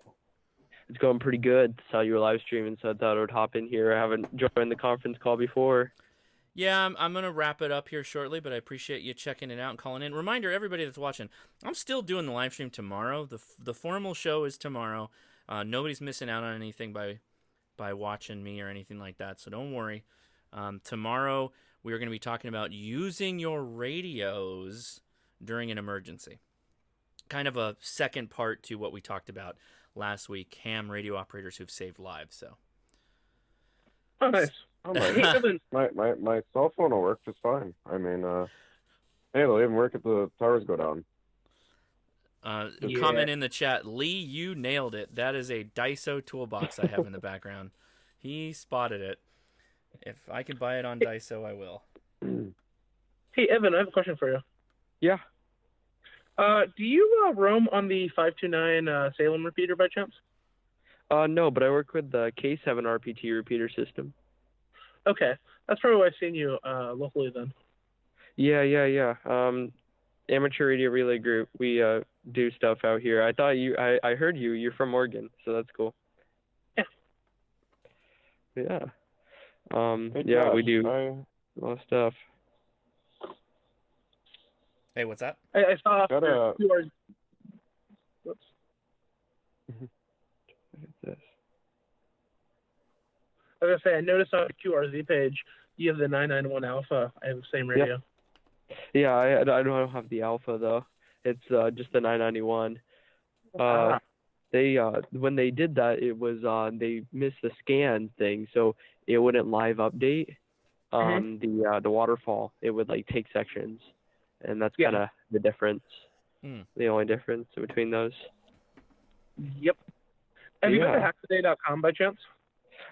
It's going pretty good. Saw you were live streaming, so I thought I would hop in here. I haven't joined the conference call before. Yeah, I'm going to wrap it up here shortly, but I appreciate you checking it out and calling in. Reminder, everybody that's watching, I'm still doing the live stream tomorrow. The formal show is tomorrow. Nobody's missing out on anything by watching me or anything like that, so don't worry. Tomorrow, we are going to be talking about using your radios during an emergency. Kind of a second part to what we talked about last week, ham radio operators who've saved lives. So. Oh, nice. Oh, my cell phone will work just fine. I mean, hey, it'll even work if the towers go down. Comment in the chat, Lee, you nailed it. That is a Daiso toolbox I have in the background. He spotted it. If I can buy it on Daiso, I will. Hey, Evan, I have a question for you. Yeah. Do you roam on the 529 Salem repeater by chance? No, but I work with the K7 RPT repeater system. Okay, that's probably why I've seen you locally then. Yeah. Amateur Radio Relay Group. We do stuff out here. I heard you. You're from Oregon, so that's cool. Yeah. Yeah. Hey, yeah, Josh, we do a lot of stuff. Hey, what's that? I saw Got a- QR. Whoops. This. I was gonna say I noticed on the QRZ page you have the 991 Alpha. I have the same radio. Yeah, I don't have the Alpha though. It's just the 991. They when they did that, it was they missed the scan thing, so it wouldn't live update the waterfall. It would like take sections, and that's kind of the difference. The only difference between those. Yep. Have you been to hackaday.com by chance?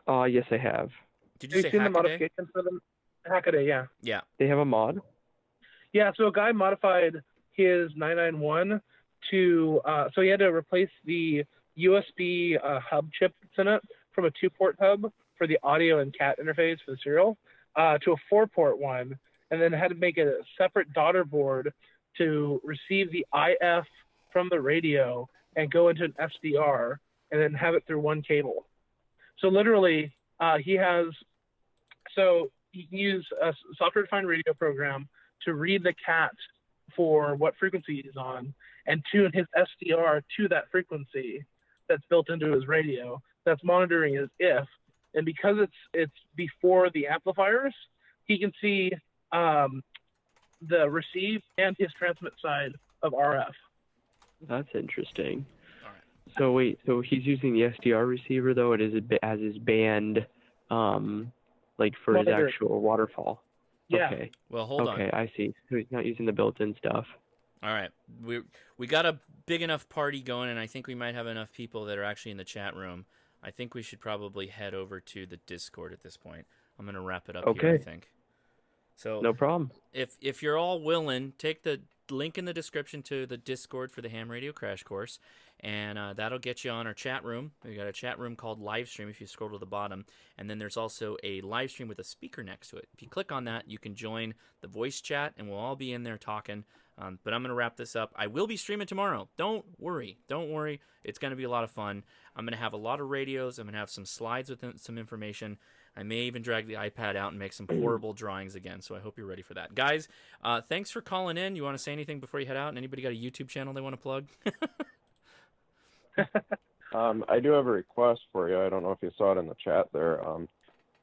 Yes, I have. Did you Have say you seen the Hackaday? modifications for them? Hackaday, yeah. Yeah. They have a mod? Yeah, so a guy modified his 991 to, so he had to replace the USB hub chip that's in it from a 2-port hub for the audio and cat interface for the serial to a 4-port one, and then had to make a separate daughter board to receive the IF from the radio and go into an SDR and then have it through one cable. So literally, he can use a software-defined radio program to read the cat for what frequency he's on and tune his SDR to that frequency that's built into his radio that's monitoring his IF. And because it's before the amplifiers, he can see the receive and his transmit side of RF. That's interesting. All right. So wait, so he's using the SDR receiver though, it is as his band, like for his Monitoring. actual waterfall. Yeah. Okay. Well, hold on. Okay, I see. So he's not using the built-in stuff. All right. We got a big enough party going, and I think we might have enough people that are actually in the chat room. I think we should probably head over to the Discord at this point. I'm going to wrap it up here, I think. So No problem. if you're all willing, take the link in the description to the Discord for the Ham Radio Crash Course, and that'll get you on our chat room. We got a chat room called Livestream if you scroll to the bottom, and then there's also a live stream with a speaker next to it. If you click on that, you can join the voice chat, and we'll all be in there talking. But I'm going to wrap this up. I will be streaming tomorrow. Don't worry. It's going to be a lot of fun. I'm going to have a lot of radios. I'm going to have some slides with some information. I may even drag the iPad out and make some horrible drawings again, so I hope you're ready for that. Guys, thanks for calling in. You want to say anything before you head out? And anybody got a YouTube channel they want to plug? I do have a request for you. I don't know if you saw it in the chat there.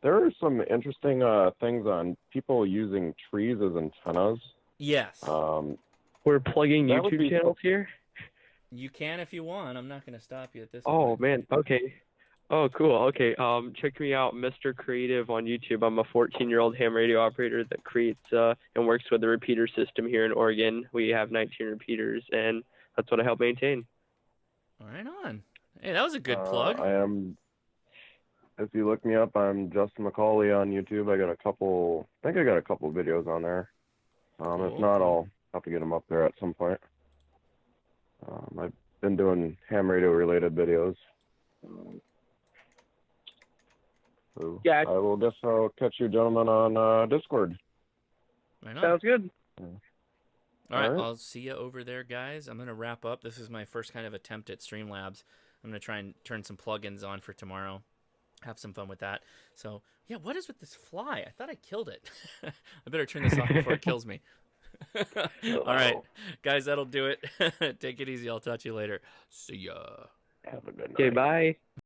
There are some interesting things on people using trees as antennas. Yes. We're plugging That would YouTube be channels here? You can if you want. I'm not going to stop you at this Oh, point. man. Okay. Oh, cool. Okay. Check me out, Mr. Creative on YouTube. I'm a 14-year-old ham radio operator that creates and works with the repeater system here in Oregon. We have 19 repeaters, and that's what I help maintain. Right on. Hey, that was a good plug. I am. If you look me up, I'm Justin McCauley on YouTube. I got a couple videos on there. If not, I'll have to get them up there at some point. I've been doing ham radio related videos. So Yeah. I will guess I'll catch you gentlemen on Discord. Right on. Sounds good. All right, All right. I'll see you over there, guys. I'm going to wrap up. This is my first kind of attempt at Streamlabs. I'm going to try and turn some plugins on for tomorrow. Have some fun with that. So, yeah, what is with this fly? I thought I killed it. I better turn this off before it kills me. All right, guys, that'll do it. Take it easy. I'll talk to you later. See ya. Have a good night. Okay, bye.